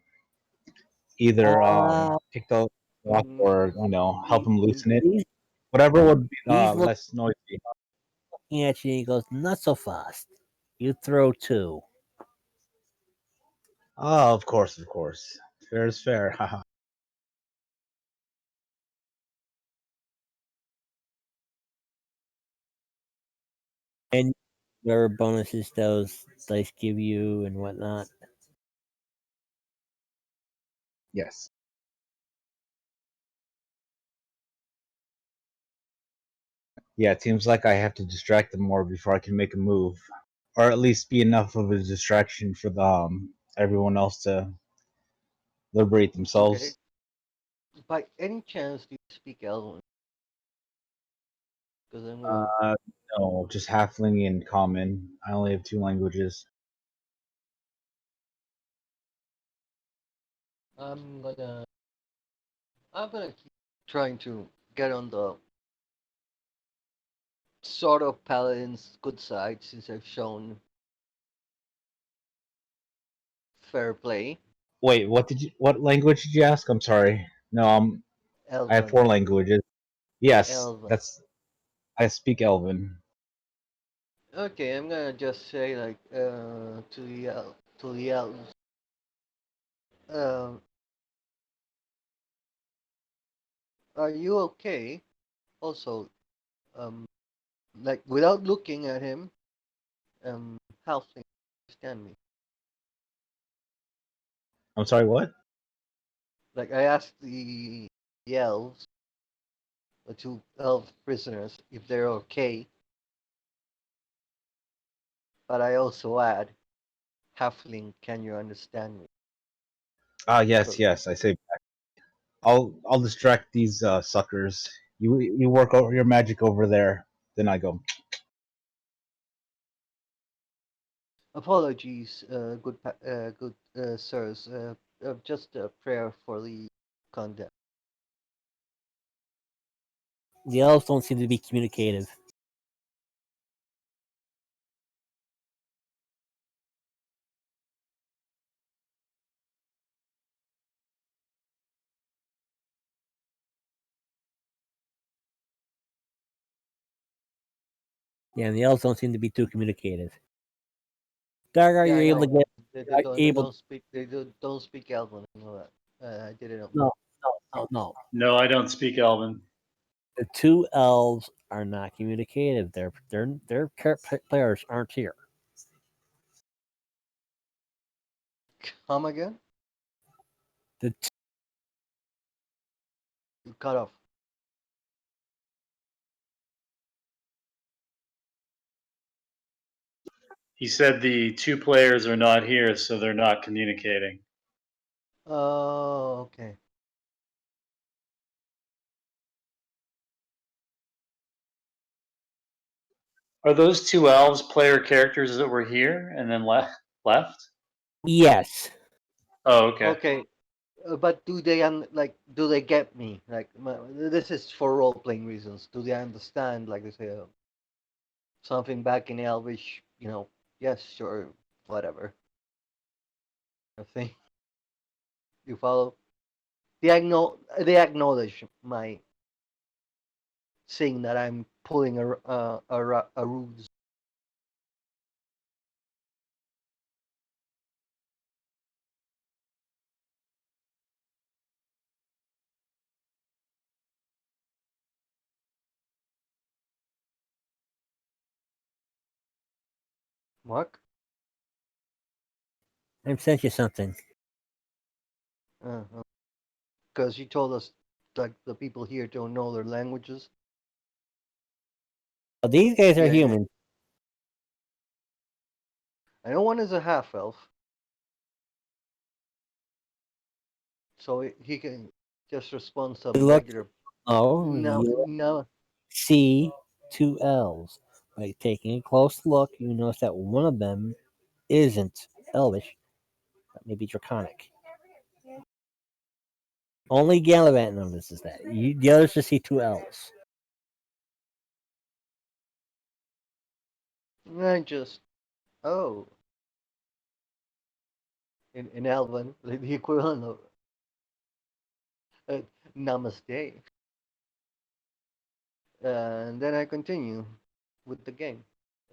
either Uh, pick the lock Mm, or help him loosen it? he's Whatever would be he's looking less noisy. at you and he goes, "Not so fast. You throw two." Oh, of course, of course. Fair is fair. Haha. And whatever bonuses those dice give you and whatnot. Yes. Yeah, it seems like I have to distract them more before I can make a move, or at least be enough of a distraction for the everyone else to liberate okay. themselves. By any chance, do you speak Elven? Because Uh, no, just halfling and common. I only have two languages. I'm gonna I'm gonna keep trying to get on the sort of paladin's good side since I've shown fair play. Wait, what language did you ask? I'm sorry. No, I have Elven, four languages. Yes, Elven. that's I speak Elven. Okay, I'm gonna just say like to the elves. Um, are you okay? Also, um, like without looking at him, how things understand me. I'm sorry, what? Like I asked the elves, the two elf prisoners, if they're okay, but I also add, halfling, can you understand me? Ah, yes, So yes. I say I'll distract these suckers. You work over your magic over there. Then I go. apologies, good sirs. Just a prayer for the condemned. The elves don't seem to be communicative. Yeah, the elves don't seem to be too communicative. Dargar, Yeah, you're I able to know. get They able. don't speak. Don't speak Elven. I know that. I didn't know. No, no. No, I don't speak Elven. The two elves are not communicative. Their players aren't here. Come again? The You cut off. He said the two players are not here, so they're not communicating. Oh, okay. Are those two elves player characters that were here and then left? yes, Oh, okay. Okay. But do they do they get me? Like this is for role playing reasons. Do they understand? Like they say something back in Elvish. Yes, sure, whatever. I think you follow. They acknowledge my saying that I'm pulling a ruse. Mark. I sent you something. Because you told us like the people here don't know their languages. Oh, these guys are Yeah, human. I know one is a half elf, so he can just respond You some look. regular. Oh, No, you no. see two elves. By taking a close look, you notice that one of them isn't elvish, but maybe draconic. Only Gallivant notices that. The others just see two elves. I just oh in Elven the equivalent of uh, Namaste, and then I continue with the game.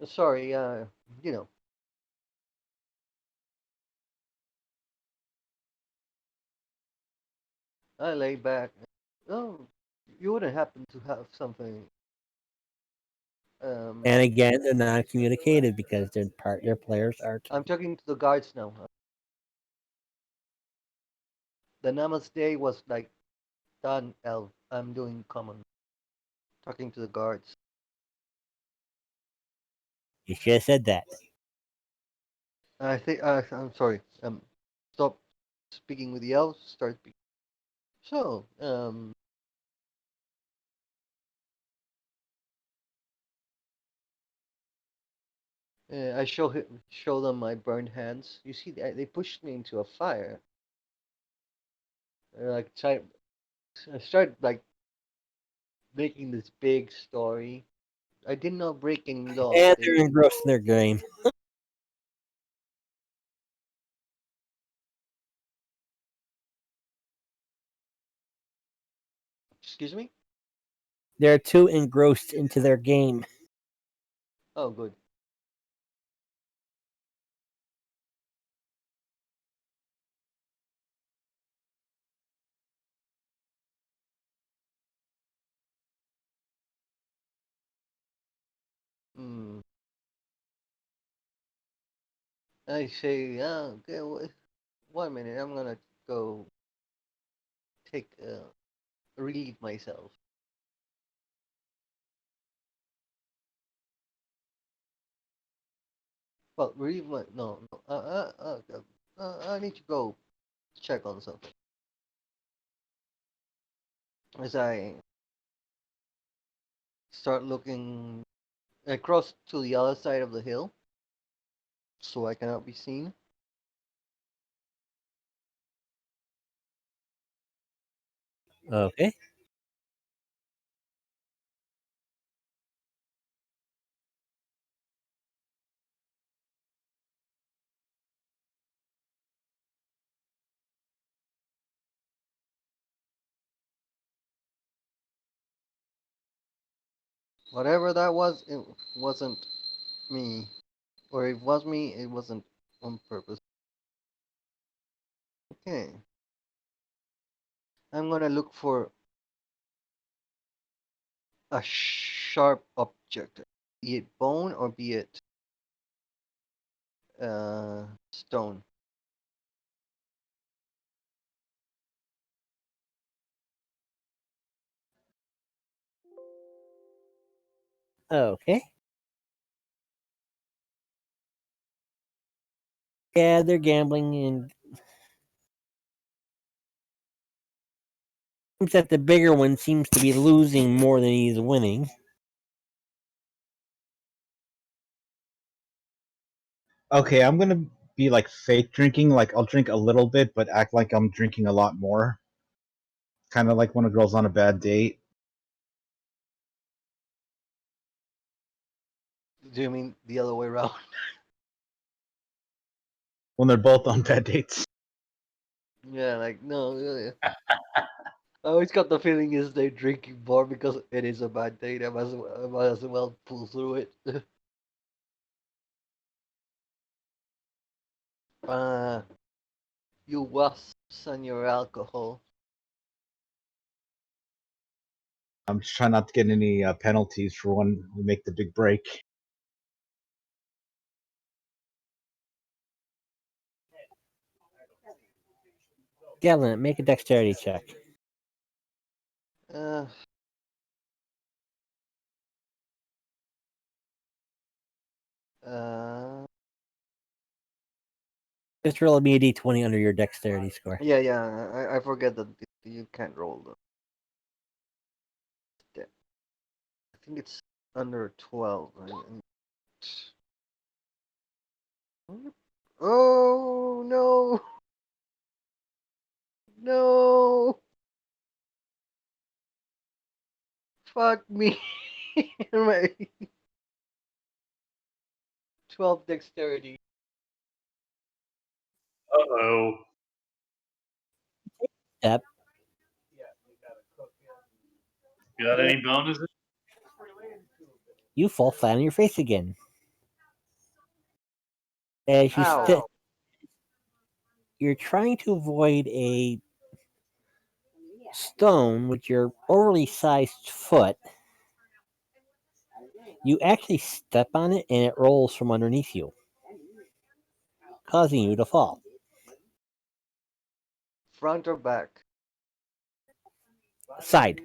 Sorry, you know, I lay back. Oh, you wouldn't happen to have something. And again, they're not communicative because their players are. I'm talking to the guards now. The Namaste was like done, Elf. I'm doing common. Talking to the guards. You should have said that. I think I'm sorry. Stop speaking with the elves. Start speaking. So, I show them my burned hands. You see, they pushed me into a fire. Like I started like making this big story. I did not break any laws. And they're They engrossed in their game. excuse me. They're too engrossed into their game. Oh, good. Hmm. I say, yeah, okay, 1 minute. I'm gonna go take relieve myself. Well, relieve my no, no. I need to go check on something. As I start looking across to the other side of the hill, so I cannot be seen. Okay. Whatever that was, it wasn't me. Or it was me, it wasn't on purpose. Okay. I'm gonna look for a sharp object, be it bone or be it stone. Okay. Yeah, they're gambling, and seems that the bigger one seems to be losing more than he's winning. Okay, I'm gonna be like fake drinking. Like I'll drink a little bit, but act like I'm drinking a lot more. Kind of like when a girl's on a bad date. Do you mean the other way around? When they're both on bad dates. Yeah, like no. I always got the feeling is they're drinking more because it is a bad date. I might as well pull through it. uh, you wasps and your alcohol. I'm just trying not to get any penalties for when we make the big break. Gavin, make a dexterity check. Uh, uh, Just roll me a d20 under your dexterity score. yeah. I forget that you can't roll them. I think it's under 12. Right? Oh no! No! Fuck me! My 12 dexterity. Uh-oh. Step. Got any bonuses? You fall flat on your face again. As you Ow! you're trying to avoid a stone with your overly sized foot. You actually step on it and it rolls from underneath you, causing you to fall. Front or back? Side.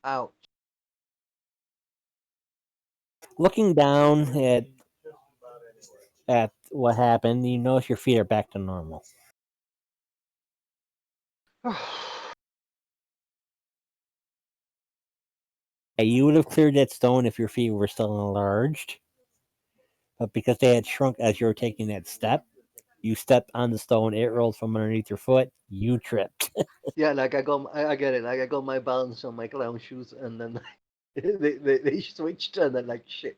Ouch. Looking down at what happened, you notice your feet are back to normal. You would have cleared that stone if your feet were still enlarged, but because they had shrunk as you were taking that step, you stepped on the stone, it rolled from underneath your foot, you tripped. Yeah, like I get it. Like I got my balance on my clown shoes, and then they switched, and then like shit.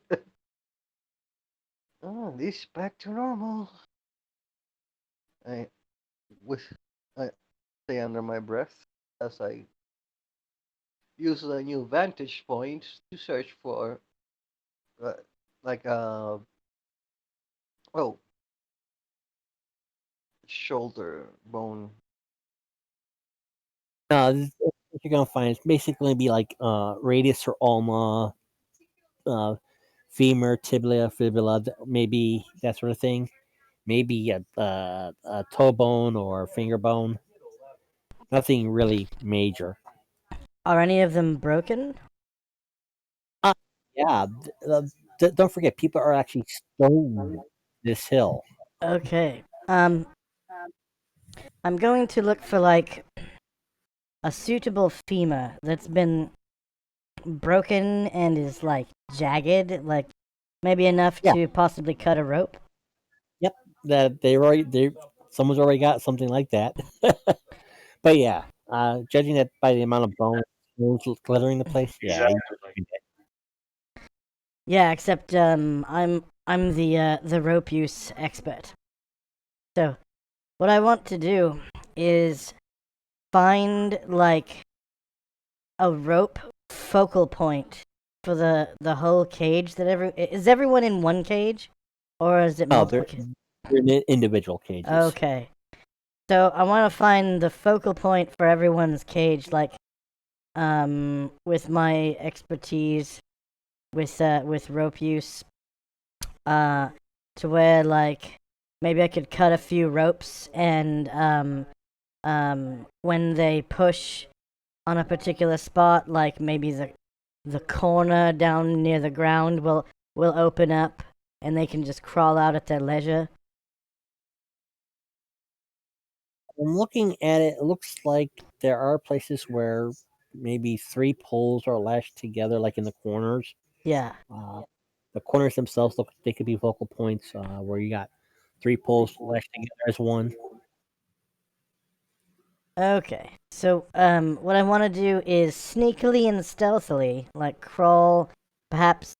Oh, this back to normal. I with I say under my breath as I use the new vantage point to search for uh, like oh shoulder bone. What you're gonna find is basically be like radius or ulna, femur, tibia, fibula, maybe that sort of thing. Maybe a toe bone or finger bone. Nothing really major. Are any of them broken? Yeah, don't forget, people are actually stoning this hill. Okay. I'm going to look for like a suitable femur that's been broken and is like jagged, like maybe enough Yeah. to possibly cut a rope. Yep, that they someone's already got something like that. But yeah, judging that by the amount of bones glittering the place, yeah, Exactly. Yeah, except I'm the rope use expert. So what I want to do is find like a rope focal point for the whole cage that is everyone in one cage or is it oh, multiple they're in individual cages. Okay. So I want to find the focal point for everyone's cage like with my expertise with rope use uh to where like maybe I could cut a few ropes and when they push on a particular spot, like maybe the corner down near the ground will open up and they can just crawl out at their leisure. I'm looking at it. It looks like there are places where maybe three poles are lashed together, like in the corners. Yeah. The corners themselves look they could be focal points where you got three poles lashed together as one. Okay. So what I want to do is sneakily and stealthily like crawl perhaps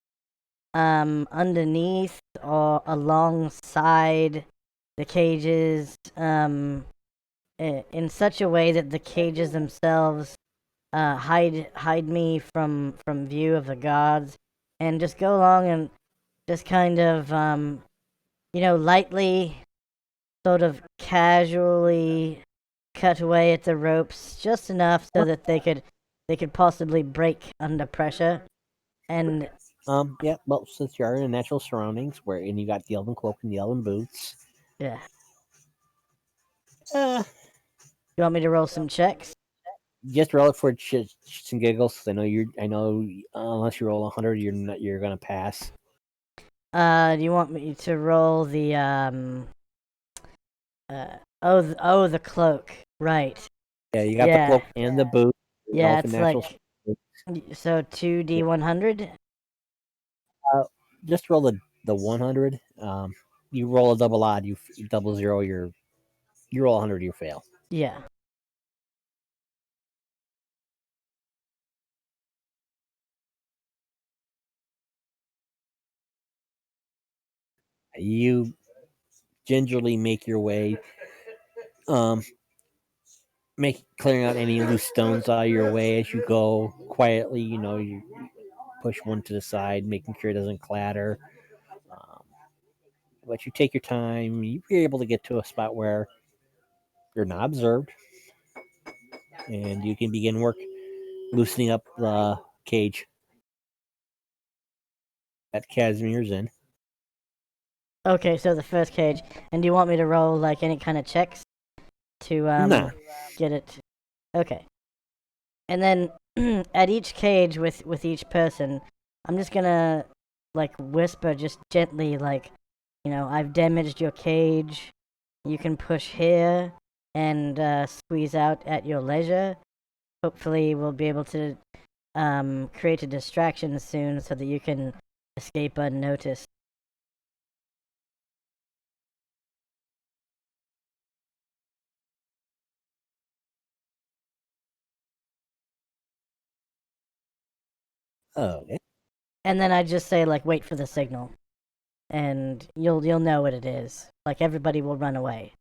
underneath or alongside the cages in such a way that the cages themselves hide me from view of the gods, and just go along and just kind of lightly, sort of casually cut away at the ropes just enough so that they could possibly break under pressure. And Yeah, well, since you are in natural surroundings where and you got the elven cloak and the elven boots, yeah, uh, you want me to roll some checks? just roll it for shits and giggles. 'Cause I know, unless you roll 100, you're gonna pass. Do you want me to roll the the cloak? Right. Yeah, you got the Yeah. cloak and the boot. Yeah, Elven it's natural. like so 2d100. Uh, just roll the 100. You roll a double odd. You double zero. You roll 100. You fail. Yeah. You gingerly make your way. Um, make clearing out any loose stones out of your way as you go quietly. You push one to the side, making sure it doesn't clatter. Um, but you take your time. You're able to get to a spot where you're not observed, and you can begin work loosening up the cage that Casimir's in. Okay, so the first cage. And do you want me to roll like any kind of checks to Nah. get it? Okay. And then at each cage with each person, I'm just gonna like whisper just gently like, I've damaged your cage. You can push here and squeeze out at your leisure. Hopefully, we'll be able to create a distraction soon so that you can escape unnoticed. Oh, okay. And then I just say like, wait for the signal, and you'll know what it is. Like everybody will run away.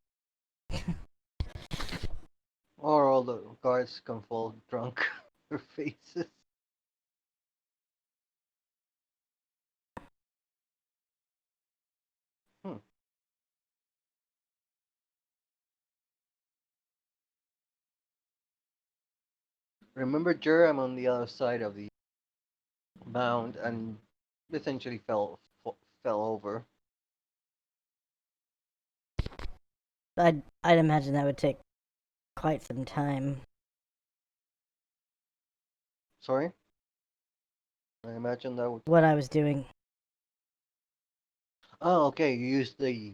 Or all the guards come full drunk, their faces. Hmm. Remember, Jer, I'm on the other side of the mound, and essentially fell over. I'd imagine that would take quite some time. Sorry, I imagine that would. What I was doing. Oh, okay. You used the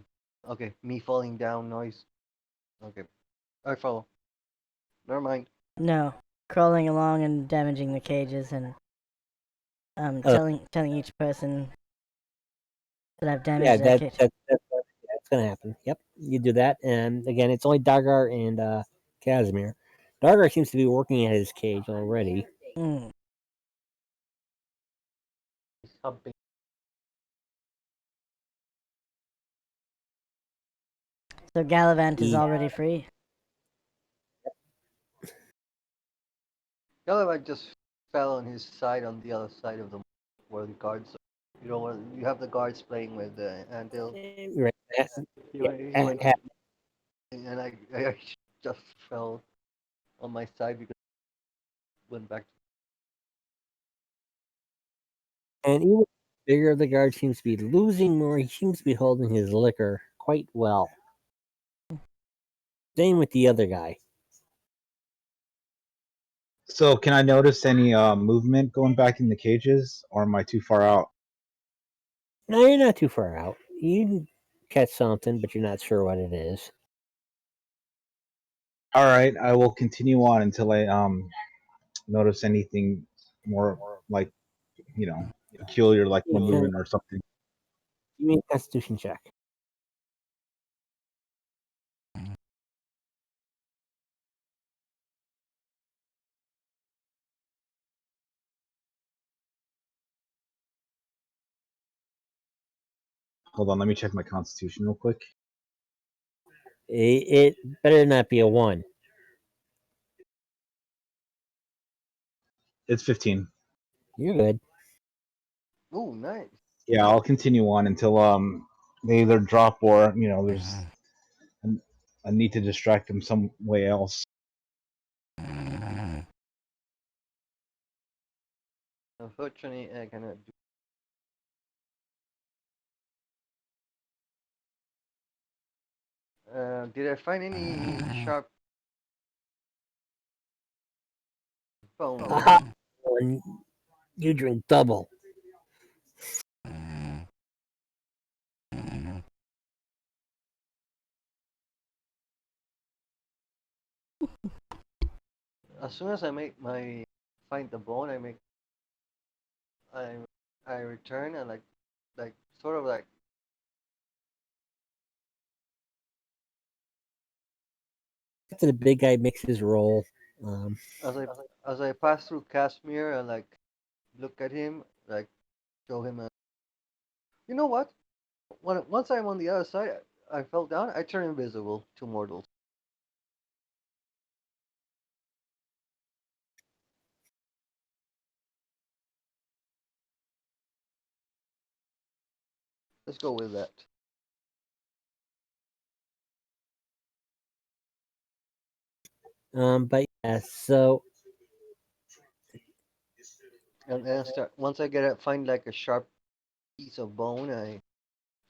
me falling down noise. Okay, I follow. Never mind. No, crawling along and damaging the cages and Uh, telling each person that I've yeah, damaged their cage. that's gonna happen. Yep, you do that, and again, it's only Dargar and Casimir. Dargar seems to be working at his cage already. Mm. Something. So Gallivant is He, already free. Gallivant just fell on his side on the other side of the where the guards. You know, where you have the guards playing with the anvil. right, He went, and I just fell on my side because I went back. and even bigger the guard seems to be losing more. He seems to be holding his liquor quite well. Same with the other guy. So can I notice any movement going back in the cages, or am I too far out? No, you're not too far out. You catch something, but you're not sure what it is. All right, I will continue on until I notice anything more like peculiar, like more Okay, movement or something. give me a Constitution check. Hold on, let me check my constitution real quick. It better not be a 1. It's 15. You're good. Oh, nice. Yeah, I'll continue on until they either drop or there's a need to distract them some way else. Unfortunately, I cannot do. Did I find any sharp bone? Aha! When you drink double. As soon as I make my find the bone, I I return and like sort of like After the big guy makes his roll, as I as I pass through Casimir and like look at him, like show him a. You know what? Once I'm on the other side, I fell down. I turn invisible to mortals. Let's go with that. but yeah, so And then start once I get it, find like a sharp piece of bone. I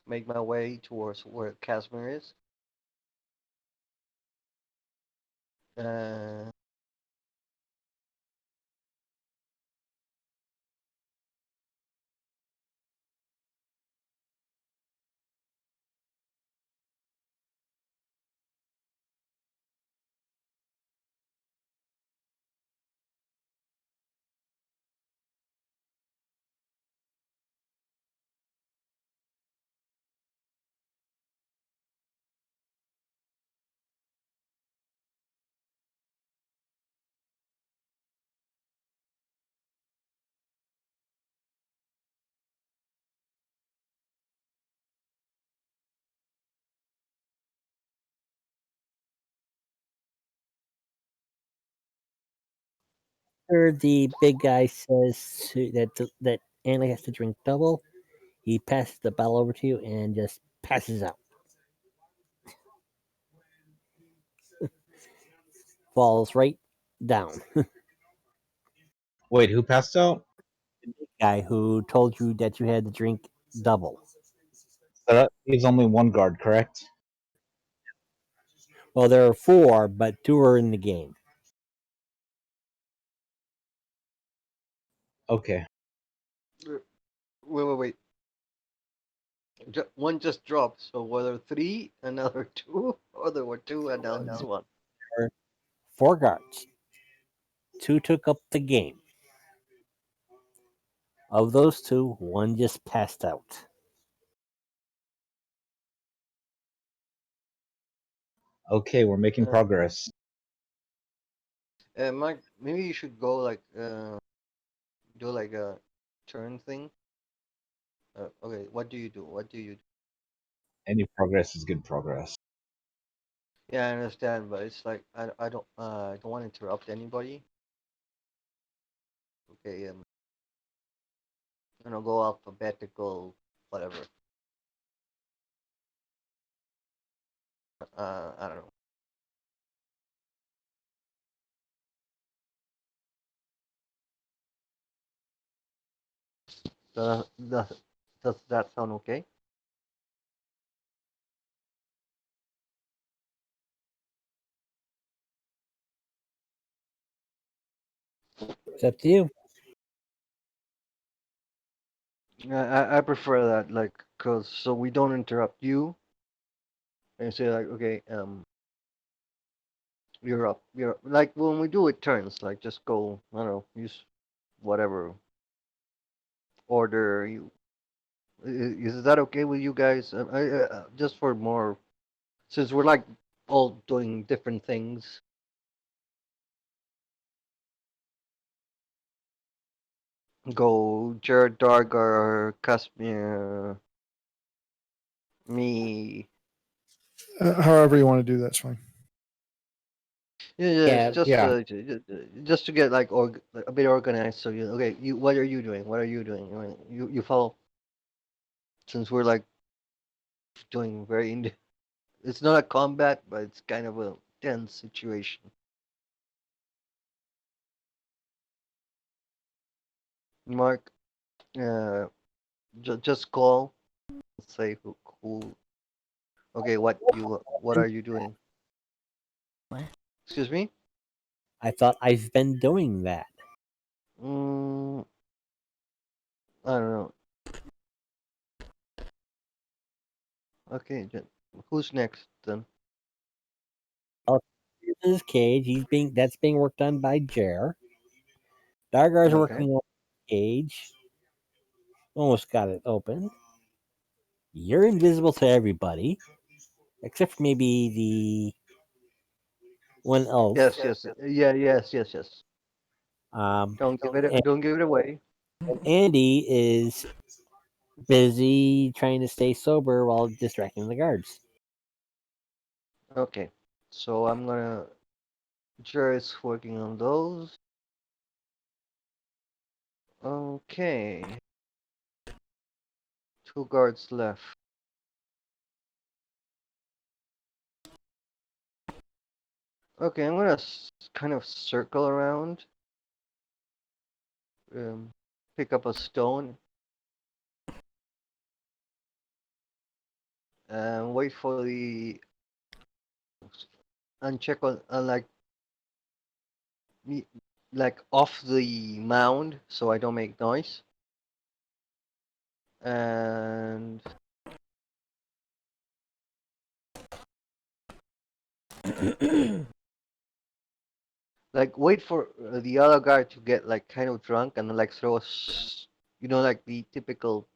make my way towards where Casimir is. Uh, after the big guy says that Anna has to drink double, he passes the bottle over to you and just passes out. Falls right down. Wait, who passed out? The big guy who told you that you had to drink double. So that leaves only one guard, correct? Well, there are four, but two are in the game. Okay. Wait. One just dropped. So were there three, another two, or there were two and now it's one? There are four guards. Two took up the game. Of those two, one just passed out. Okay, we're making Uh, progress. Mike, maybe you should go like do like a turn thing. Okay, what do you do? What do you do? Any progress is good progress. Yeah, I understand, but it's like I don't want to interrupt anybody. Okay, go alphabetical, whatever. I don't know. Does does that sound okay? It's up to you. I prefer that, like, cause so we don't interrupt you and say like, okay, you're up. You're like when we do it turns, like just go. I don't know, use whatever order you. Is that okay with you guys? Just for more, since we're like all doing different things. Go Jared Dargar, Casimir, me. However you want to do that's fine. Yeah, it's Yeah, just Yeah. just to get like a bit organized. So you okay? You what are you doing? What are you doing? You follow. Since we're like doing very it's not a combat, but it's kind of a tense situation. Mark, uh, just call. Say who. Okay, what are you doing? What? Excuse me. I thought I've been doing that. Mm, I don't know. Okay, who's next then? Oh, here's his cage. That's being worked on by Jer. Dargar's Okay. working on the cage. Almost got it open. You're invisible to everybody, except for maybe the one elf. Yes. Um, and Don't give it away. Andy is busy trying to stay sober while distracting the guards. Okay. So I'm gonna. Jer is working on those. Okay. Two guards left. Okay, I'm gonna kind of circle around. Um, Pick up a stone and wait for the and check on like me like off the mound so I don't make noise. And like wait for the other guy to get like kind of drunk and then like like the typical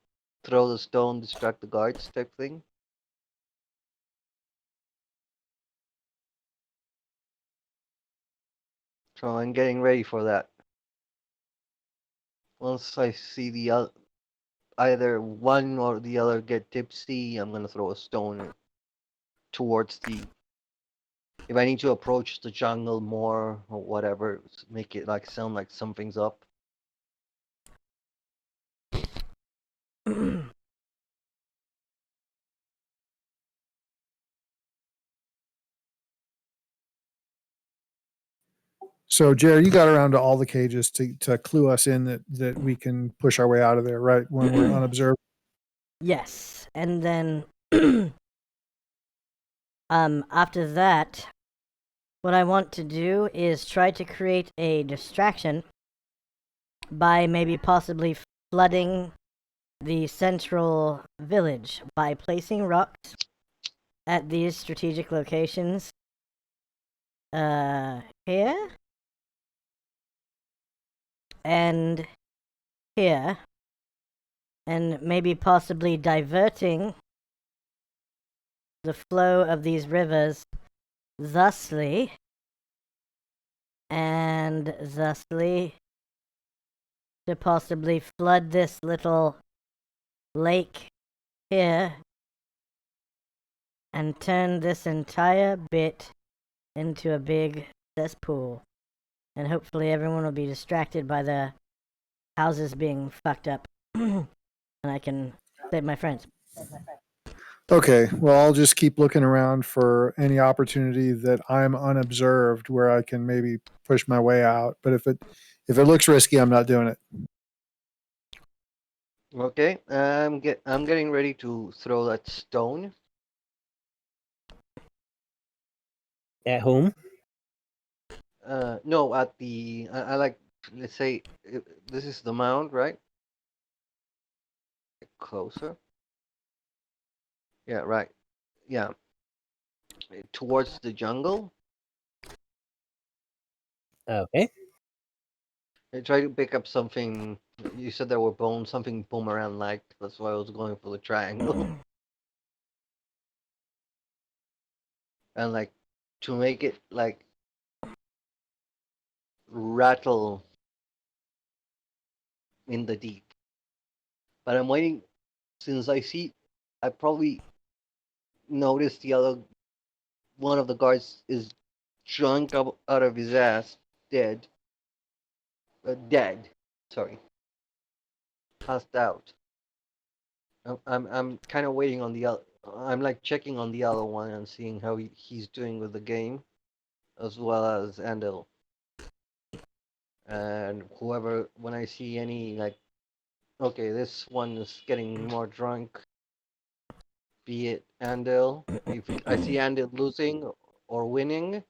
throw the stone, distract the guards type thing. So I'm getting ready for that. Once I see either one or the other get tipsy, I'm gonna throw a stone towards the. If I need to approach the jungle more or whatever, make it like sound like something's up. So, Jerry, you got around to all the cages to clue us in that we can push our way out of there, right? When we're unobserved. Yes, and then after that, what I want to do is try to create a distraction by maybe possibly flooding the central village by placing rocks at these strategic locations. Here and here, and maybe possibly diverting the flow of these rivers thusly to possibly flood this little lake here and turn this entire bit into a big cesspool. And hopefully everyone will be distracted by the houses being fucked up. And I can save my friends. Okay, well, I'll just keep looking around for any opportunity that I'm unobserved where I can maybe push my way out. But if it looks risky, I'm not doing it. Okay, I'm getting ready to throw that stone. At whom? No, at the I like, let's say this is the mound, right? Closer. Yeah, right. Yeah, towards the jungle. Okay. I try to pick up something. You said there were bones, something boomerang like. That's why I was going for the triangle. And like to make it like rattle in the deep. But I'm waiting since I probably noticed the other one of the guards is drunk out of his ass, dead. Dead. Sorry, passed out. I'm kind of waiting on the other. I'm like checking on the other one and seeing how he's doing with the game, as well as Andel. And whoever, when I see any like, okay, this one is getting more drunk, be it Andel. If I see Andel losing or winning,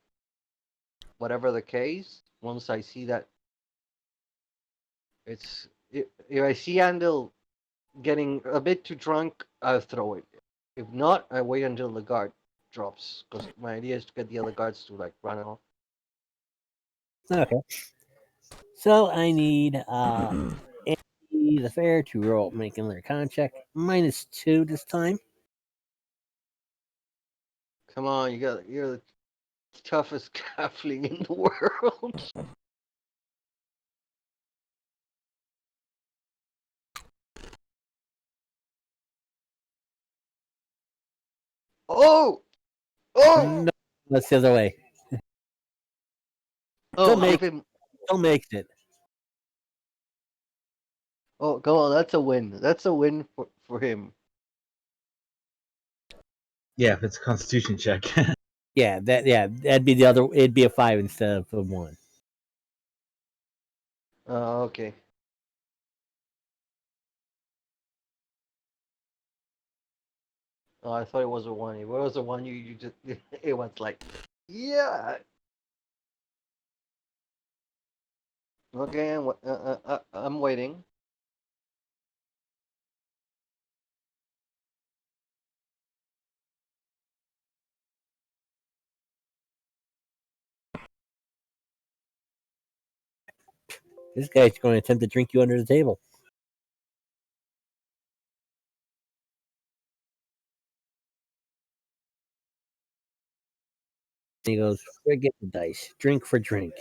whatever the case, once I see that if I see Andel getting a bit too drunk, I'll throw it. If not, I wait until the guard drops, because my idea is to get the other guards to like run off. Okay. So I need Andy the fair to roll make another con check. -2 this time. Come on, you're the toughest halfling in the world. Oh, oh, No, that's the other way. oh! make- Give him. Still makes it. Oh, come on, that's a win. That's a win for him. Yeah, if it's a Constitution check. Yeah, that'd be the other. It'd be a 5 instead of a 1. Okay. Oh, I thought it was a one. If it was a one, you just it was like, yeah. Okay, I'm waiting. This guy's going to attempt to drink you under the table. He goes, forget the dice. Drink for drink.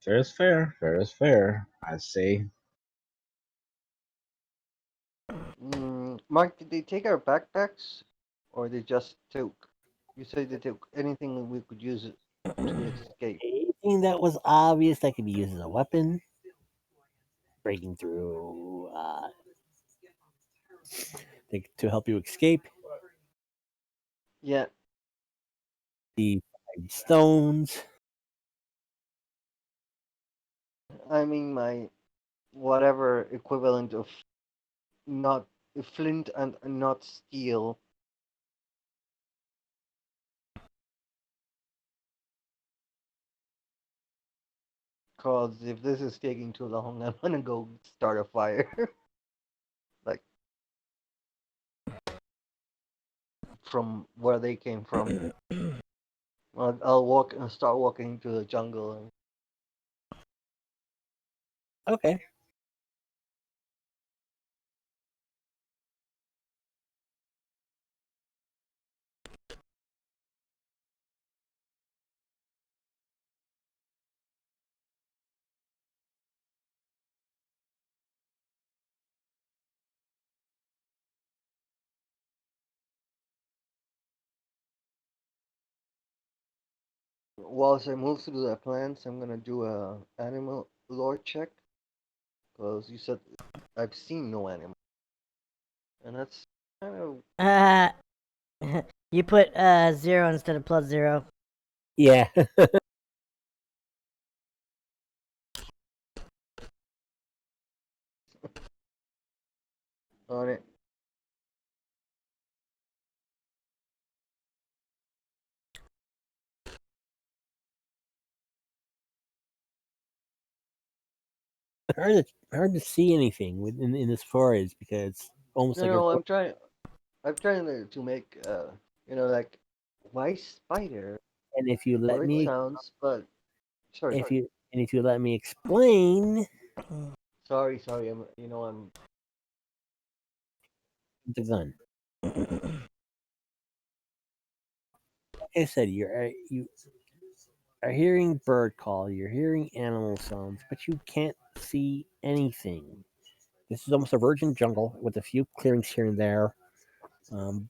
Fair is fair. Fair is fair. I say. Mark, did they take our backpacks, or they just took? You said they took anything we could use it to escape. Anything that was obvious that could be used as a weapon, breaking through to help you escape. Yeah. The stones. I mean, my whatever equivalent of not flint and not steel. Cause if this is taking too long, I'm gonna go start a fire. Like from where they came from. I'll walk and start walking to the jungle. And Okay. whilst I move through the plants, I'm gonna do a animal lore check. Cause you said I've seen no animal, and that's kind of You put 0 instead of +0. Yeah. on it. hard to see anything in this forest because it's almost You like know, a I'm trying to make like why spider? and if you Or let it me sounds, but sorry, if you let me explain sorry. I'm the gun. Like I said, you are hearing bird call, you're hearing animal sounds, but you can't see anything. This is almost a virgin jungle with a few clearings here and there. Um,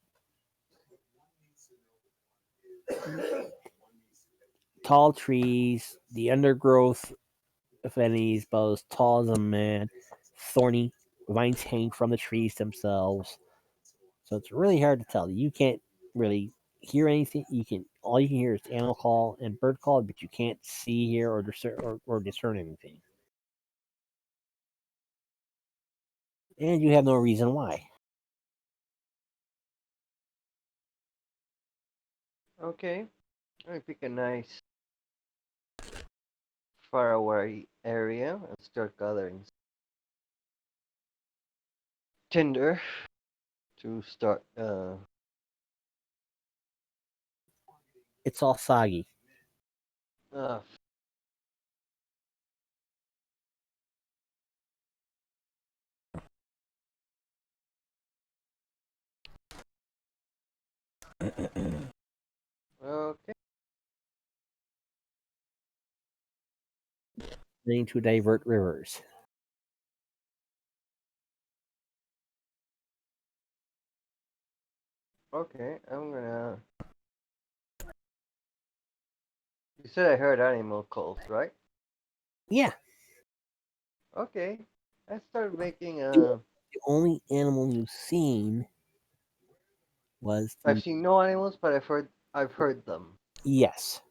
Tall trees, the undergrowth, if any, is about as tall as a man. Thorny vines hang from the trees themselves, so it's really hard to tell. You can't really hear anything. All you can hear is animal call and bird call, but you can't see, hear, or discern anything. And you have no reason why. okay. Let me pick a nice far away area and start gathering tinder to start. It's all soggy. Uh okay. Need to divert rivers. Okay. I'm gonna. You said I heard animal calls, right? Yeah, Okay. I started making the only animal you've seen was I've the seen no animals, but I've heard them. yes.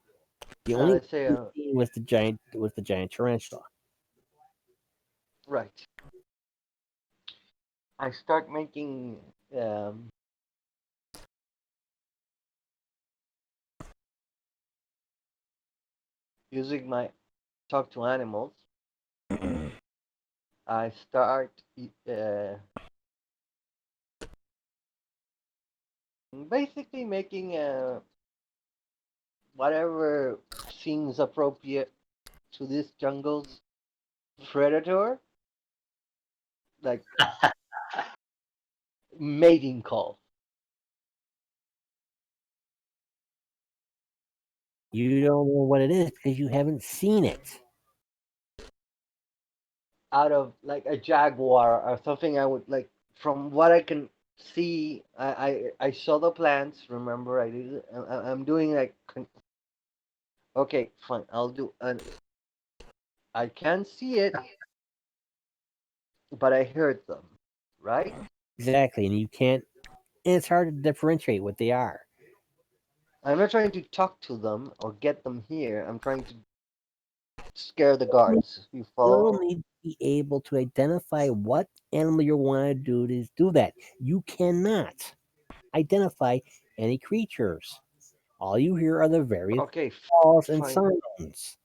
The only Let's say you've seen was the giant tarantula. right. I start making um using my talk to animals. I start basically making whatever seems appropriate to this jungle's predator, like mating call. You don't know what it is because you haven't seen it. Out of like a jaguar or something. I would like from what I can see. I saw the plants. Remember, I did. I'm doing like. Okay, fine. I'll do. And I can't see it, but I heard them. Right? Exactly, and you can't. And it's hard to differentiate what they are. I'm not trying to talk to them or get them here. I'm trying to scare the guards. You Still follow? need to be able to identify what animal you want to do that. You cannot identify any creatures. All you hear are the various Okay, calls and fine, sounds.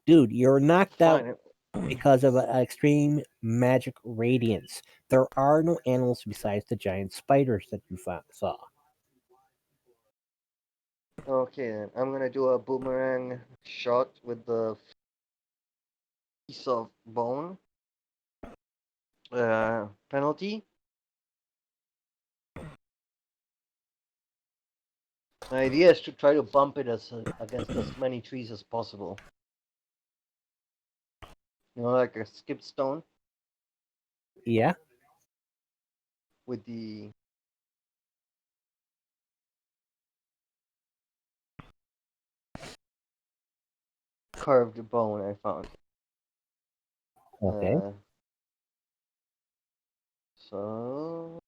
Dude, you're knocked out fine. because of an extreme magic radiance. There are no animals besides the giant spiders that you saw. Okay, then I'm gonna do a boomerang shot with the piece of bone. Penalty. My idea is to try to bump it against as many trees as possible. You know, like a skip stone Yeah? with the curved bone I found. Okay. So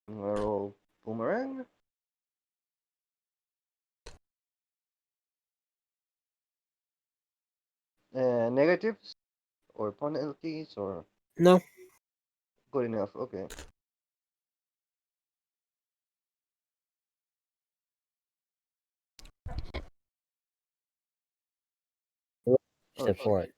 I'm gonna roll boomerang. Negatives or penalties or No. good enough. Okay. Oh Except for shit. it.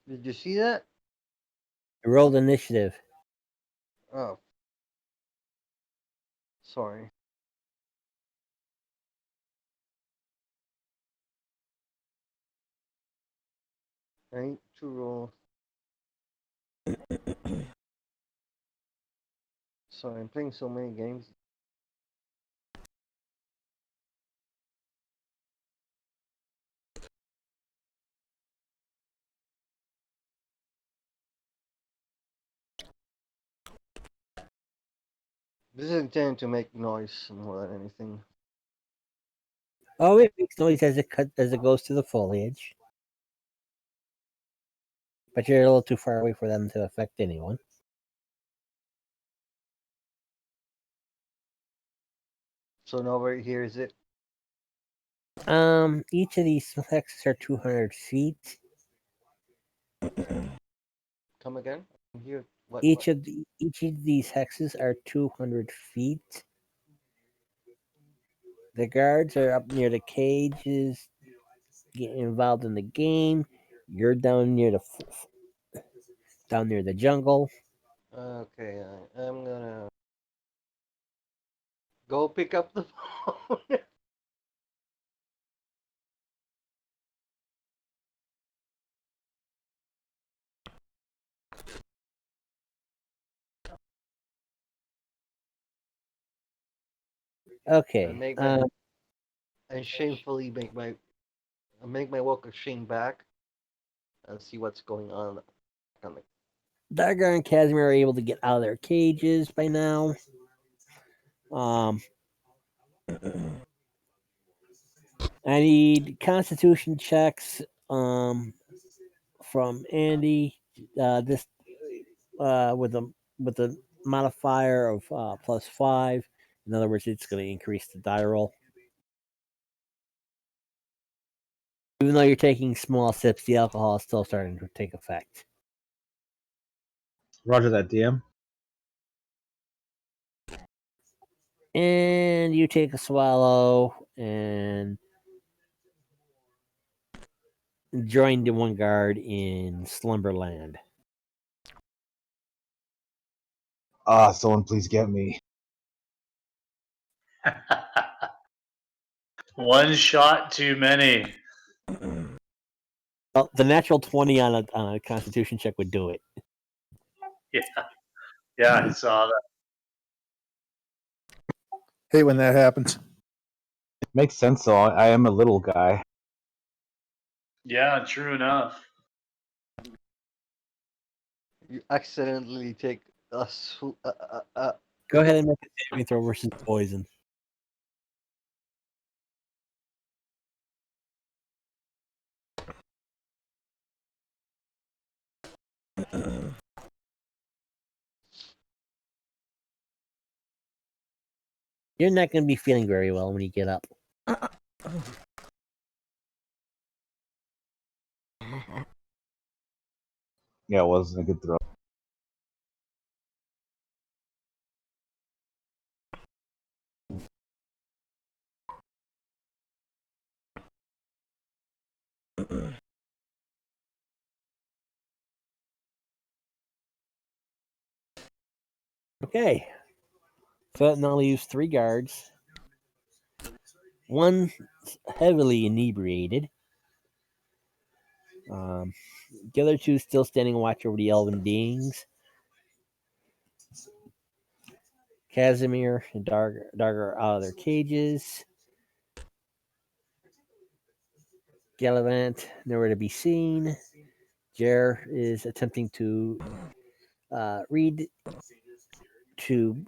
Did you see that? I rolled initiative. Oh, sorry. I need to roll. Sorry, I'm playing so many games. This is intended to make noise more than anything. Oh, it makes noise as it goes through the foliage. But you're a little too far away for them to affect anyone. So nobody hears it. Each of these hexes are 200 feet. Come again? I hear what? Each of these hexes are 200 feet. The guards are up near the cages, getting involved in the game. You're down near down near the jungle. Okay, I'm gonna go pick up the phone. Okay. and make my and shamefully make my walk of shame back and see what's going on. Dargar and Casimir are able to get out of their cages by now. I need Constitution checks. From Andy. This with a modifier of +5. In other words, it's going to increase the die roll. Even though you're taking small sips, the alcohol is still starting to take effect. Roger that, DM. And you take a swallow and join the one guard in Slumberland. Ah, someone please get me. One shot too many. Well, the natural 20 on a Constitution check would do it. Yeah, yeah, I saw that. Hate when that happens. Makes sense though. I am a little guy. Yeah, true enough. You accidentally take a Go ahead and make a saving throw versus poison. You're not going to be feeling very well when you get up. Yeah, it wasn't a good throw. Okay. So that now leaves 3 guards. One heavily inebriated. The other 2 still standing watch over the elven beings. Casimir and Dargar are out of their cages. Gallivant, nowhere to be seen. Jer is attempting to read to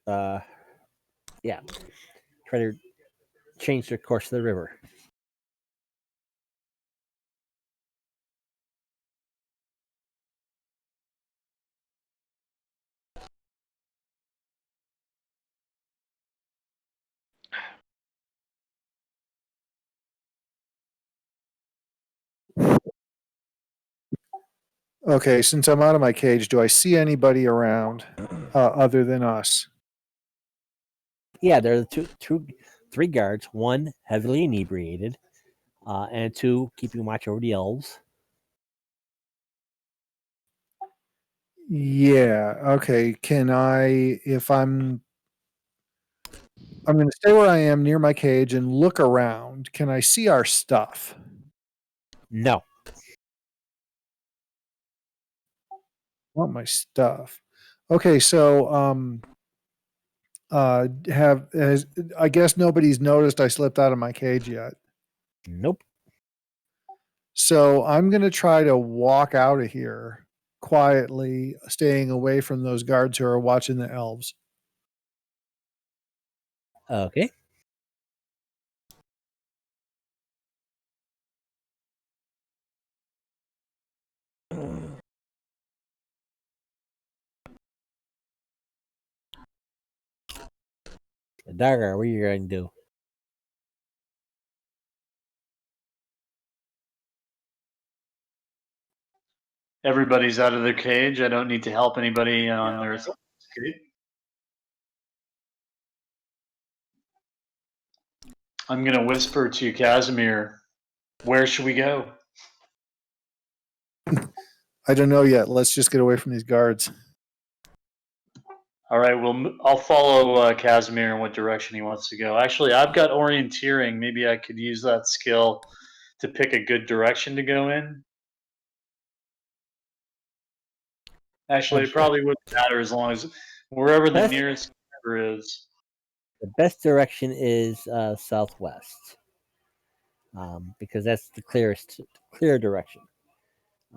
try to change the course of the river. Okay, since I'm out of my cage, do I see anybody around other than us? Yeah, there are the 3 guards. One heavily inebriated, and 2 keeping watch over the elves. Yeah. Okay. Can I, if I'm going to stay where I am near my cage and look around. Can I see our stuff? No. Want my stuff? Okay. So, I guess nobody's noticed I slipped out of my cage yet. Nope. So I'm going to try to walk out of here quietly, staying away from those guards who are watching the elves. Okay. Dargar, what are you going to do? Everybody's out of their cage. I don't need to help anybody on their escape. I'm going to whisper to Casimir, where should we go? I don't know yet. Let's just get away from these guards. All right, well, I'll follow Casimir in what direction he wants to go. Actually, I've got orienteering. Maybe I could use that skill to pick a good direction to go in. Actually, it probably wouldn't matter as long as wherever the nearest river is. The best direction is southwest, because that's the clear direction.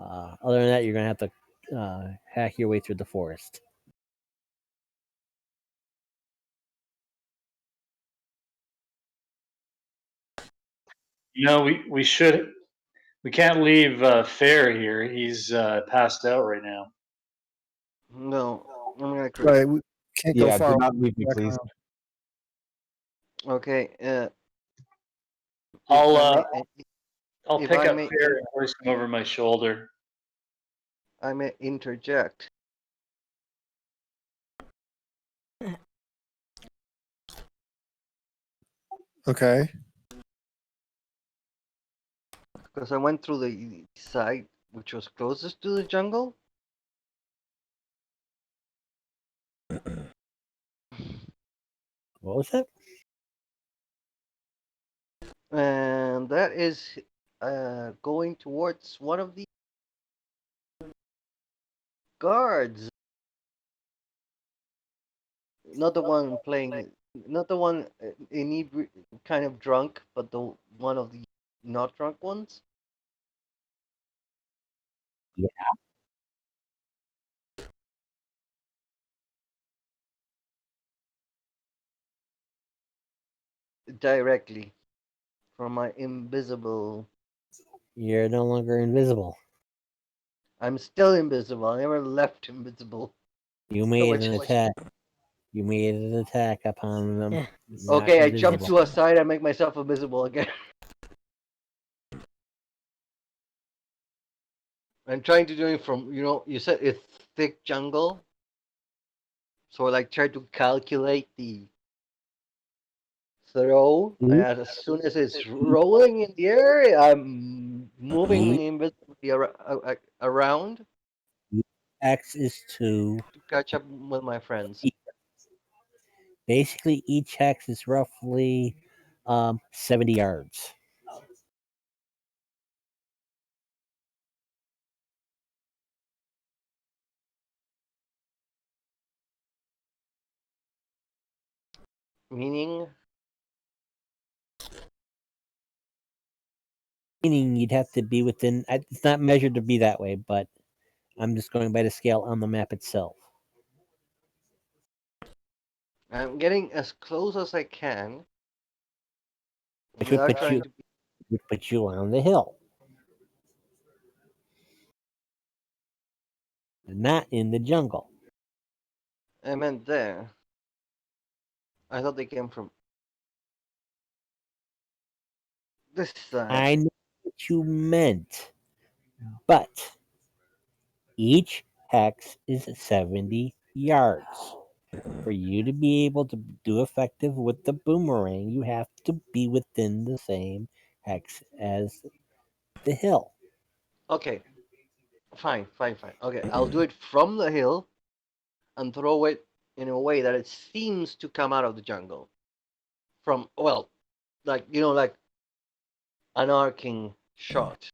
Other than that, you're going to have to hack your way through the forest. You know, we can't leave Fair here. He's passed out right now. No, I'm gonna creep. Right. We can't go Yeah, far. do not leave me, back please. around. Okay. I'll if pick I up may, Fair and hoist him over my shoulder. I may interject. Okay. Because I went through the side which was closest to the jungle. What was that? And that is going towards one of the guards. Not the one playing, not the one kind of drunk, but the one of the not drunk ones. Yeah. Directly from my invisible. You're no longer invisible. I'm still invisible. I never left invisible. You So made it's an like, attack. You made an attack upon them. Yeah. Not okay, I jump invisible. to a side. I make myself invisible again. I'm trying to do it from, you said it's thick jungle. So I like try to calculate the throw. Each, As soon as it's rolling in the air, I'm moving each invisibly around X is 2. to catch up with my friends. Basically, each hex is roughly 70 yards. Meaning, Meaning you'd have to be within. It's not measured to be that way, but I'm just going by the scale on the map itself, I'm getting as close as I can which would without put trying you to be. on the hill, not in the jungle. I meant there. I thought they came from this side. I know what you meant, but each hex is 70 yards. For you to be able to do effective with the boomerang, you have to be within the same hex as the hill. Okay, fine, fine, fine. Okay, I'll do it from the hill and throw it in a way that it seems to come out of the jungle. From, well, like, like an arcing shot.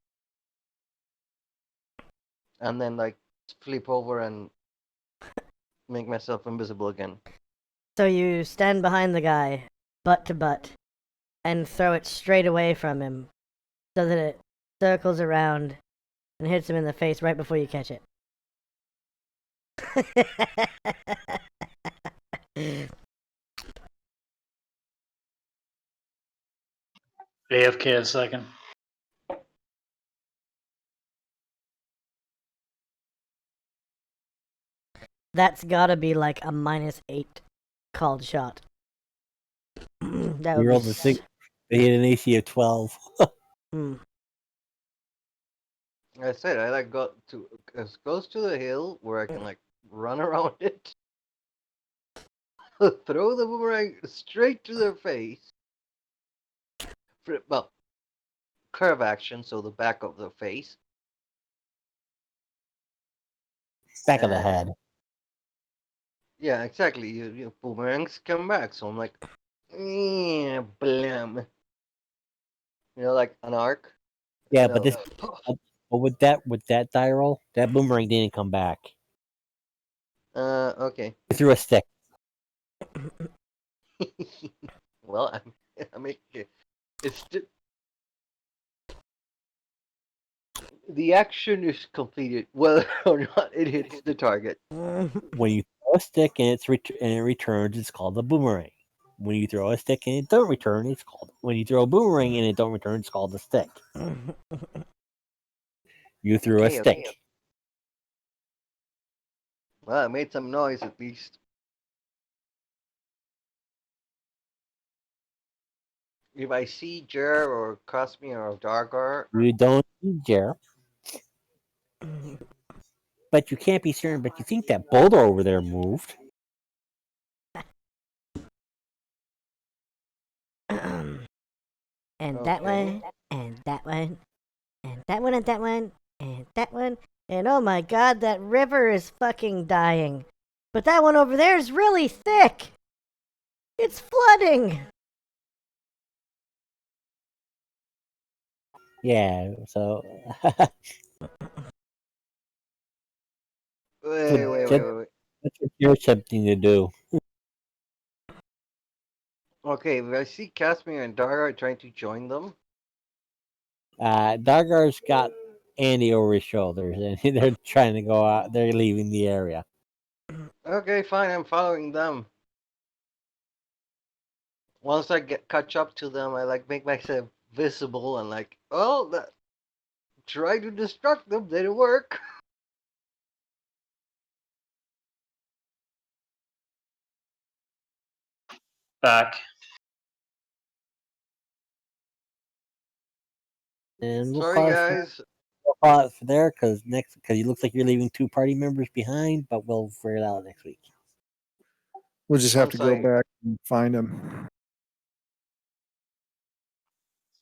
And then, like, flip over and make myself invisible again. So you stand behind the guy, butt to butt, and throw it straight away from him so that it circles around and hits him in the face right before you catch it. AFK a second. That's gotta be like a -8 called shot. That We would rolled be. a six. They hit an AC of 12. Hmm. I said I like got to as close to the hill where I can like run around it, throw the boomerang straight to their face. Well, curve action, so the back of the face. Back of the head. Yeah, exactly. Boomerangs come back, so I'm like, yeah, blam. Like an arc. Yeah, No. but this. But with that die roll, that boomerang didn't come back. Okay. He threw a stick. Well, I mean, it's the action is completed whether or not it hits the target. When you throw a stick and it returns, it's called a boomerang. When you throw a stick and it don't return, it's called. When you throw a boomerang and it don't return, it's called a stick. You threw a Okay, stick. okay. Well, I made some noise at least. If I see Jer or Cosme or Dargar, You don't see Jer, but you can't be certain. But you think that boulder over there moved. And that Okay. one, and that one, and that one, and that one, and that one. And oh my god, that river is fucking dying. But that one over there is really thick. It's flooding. Yeah. So Wait. that's what you're attempting to do. Okay, if I see Casimir and Dargar trying to join them, Dargar's got Andy over his shoulders, and they're trying to go out. They're leaving the area. okay, fine, I'm following them. Once I catch up to them, I like make myself visible and like, try to distract them. Didn't work. Back. And we'll Sorry, call guys. it for there because it looks like you're leaving 2 party members behind, but we'll figure it out next week. We'll just have Once to go I- back and find them.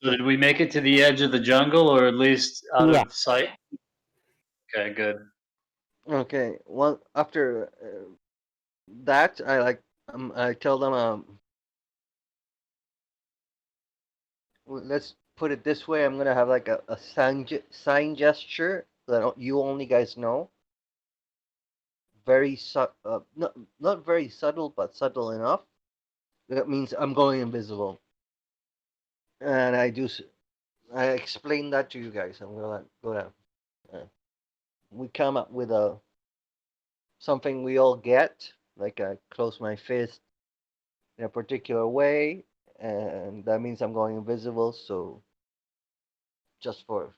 So did we make it to the edge of the jungle, or at least out Yeah. of sight? Okay, good. Okay. Well, after that, I tell them let's put it this way. I'm gonna have like a sign gesture that you only guys know. Very not very subtle, but subtle enough. That means I'm going invisible, and I explain that to you guys. I'm gonna go down. We come up with something we all get. Like I close my fist in a particular way, and that means I'm going invisible. So just for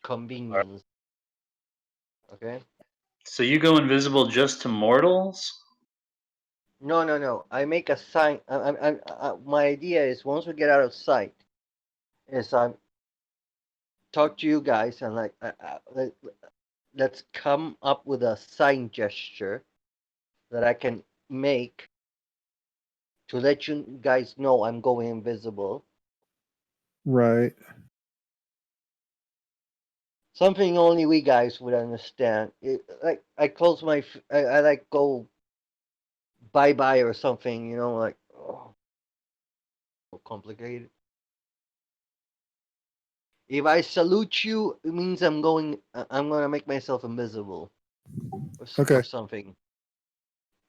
convenience, okay? So you go invisible just to mortals? No, no, no. I make a sign. My idea is once we get out of sight, is I talk to you guys and let's come up with a sign gesture that I can make to let you guys know I'm going invisible. Right. Something only we guys would understand. Like I close I like go bye bye or something. You know, like oh, so complicated. If I salute you, it means I'm going. I'm gonna make myself invisible, Okay. or something.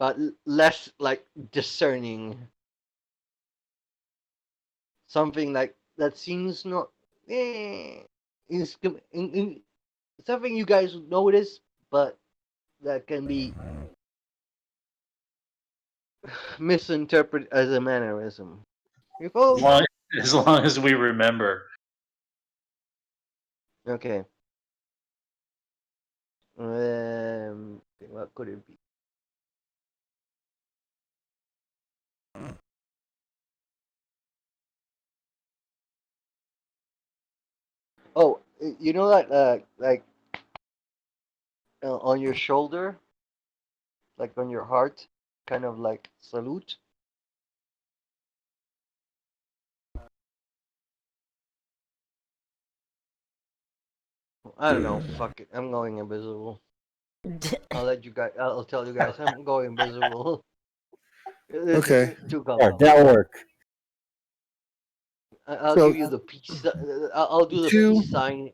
But less like discerning. Something like that seems not. Is something you guys notice, but that can be misinterpreted as a mannerism. You go. As long as we remember. Okay. What could it be? Oh, you know that like on your shoulder, like on your heart, kind of like salute. I don't know. Fuck it. I'm going invisible. I'll let you guys. I'll tell you guys. I'm going invisible. This is Okay. too Yeah, complicated. that'll work. I'll So, give you the peace. I'll do the two- peace sign.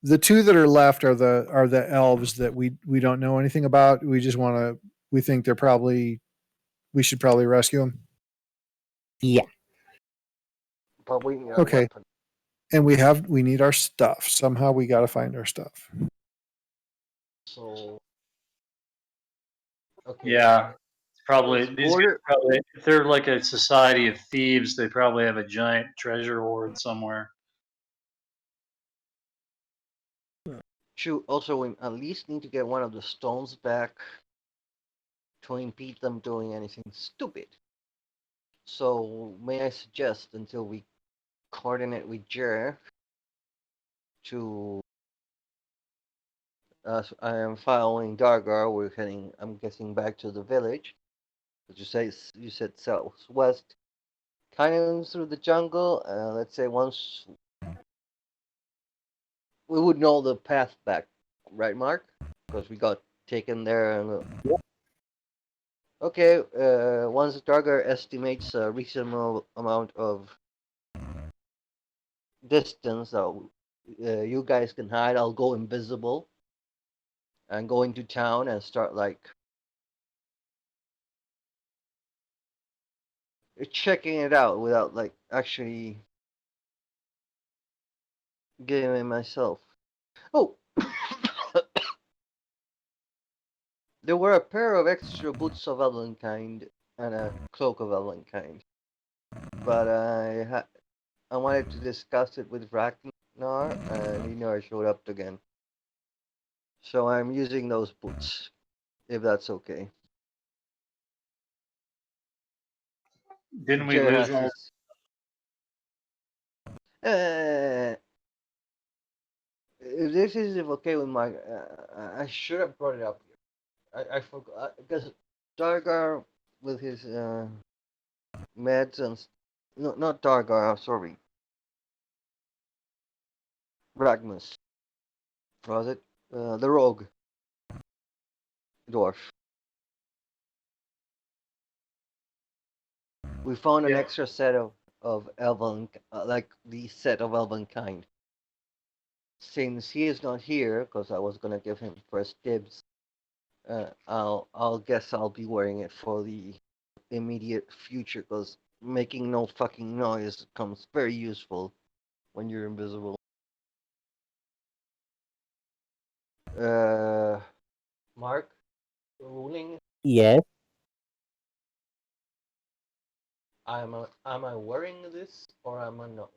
The two that are left are the elves that we don't know anything about. We just want to. We think we should probably rescue them. Yeah. But we need a Okay. weapon. And we need our stuff. Somehow we got to find our stuff. So. Okay. Yeah. Probably Let's these guys probably, if they're like a society of thieves, they probably have a giant treasure hoard somewhere. True. Also, we at least need to get one of the stones back to impede them doing anything stupid. So, may I suggest until we coordinate with Jer to. I am following Dargar. We're heading. I'm guessing back to the village. But you said southwest, kind of through the jungle. Let's say once we would know the path back, right, Mark? Because we got taken there. Okay. Once Dargar estimates a reasonable amount of distance that you guys can hide, I'll go invisible and go into town and start like checking it out without like actually getting it myself. Oh, there were a pair of extra boots of Elvenkind and a cloak of Elvenkind, but I wanted to discuss it with Ragnar, and he never showed up again. So I'm using those boots, if that's okay. Didn't we Jer lose has all? his. Uh, if this is okay with my, I should have brought it up. I forgot because Dargar with his meds and no, not Dargar. Sorry, Ragmus. Was it the rogue dwarf? We found an Yeah. extra set of elven, like the set of elven kind. Since he is not here, because I was gonna give him first dibs, I'll guess I'll be wearing it for the immediate future, because making no fucking noise comes very useful when you're invisible. Mark, ruling. Yes. Am I wearing this or am I not?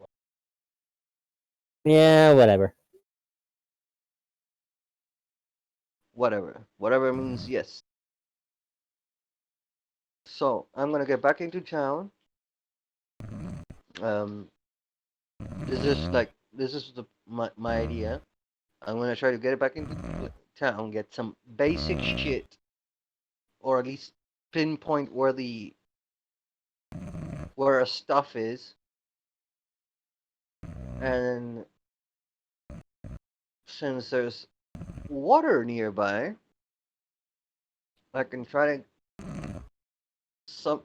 Yeah, whatever. Whatever means yes. So I'm gonna get back into town. Um, this is my idea. I'm gonna try to get it back into town, get some basic shit, or at least pinpoint where our stuff is, and since there's water nearby, I can try to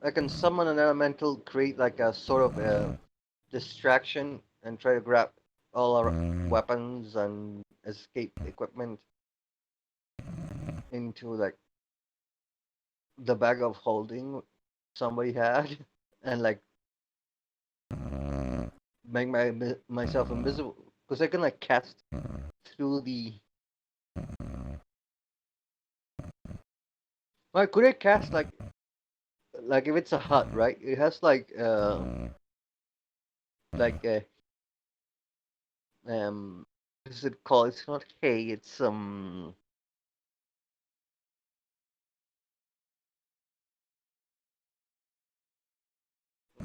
I can summon an elemental, create like a sort of a distraction, and try to grab all our weapons and escape equipment into like the bag of holding somebody had, and like make myself invisible because I can like cast through the. Like, could I cast like if it's a hut, right? It has like what is it called? It's not hay. It's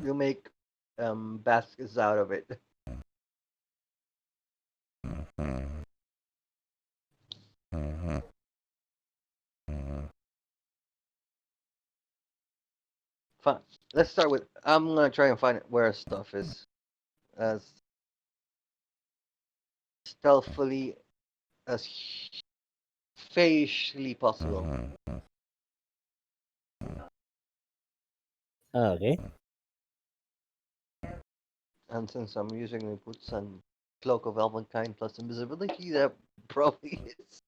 you make baskets out of it. Fine. Let's start with. I'm gonna try and find where stuff is as stealthily as facially possible. Okay. And since I'm using the boots and cloak of elven kind plus invisibility, that probably is.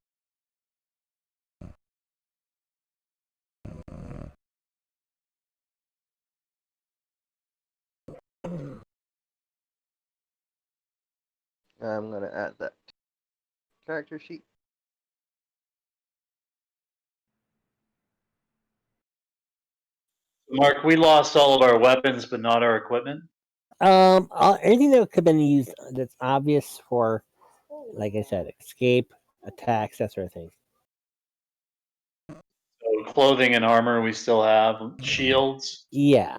I'm gonna add that character sheet. Mark, we lost all of our weapons, but not our equipment. Anything that could have been used that's obvious for, like I said, escape, attacks, that sort of thing. So clothing and armor we still have. Shields. Yeah.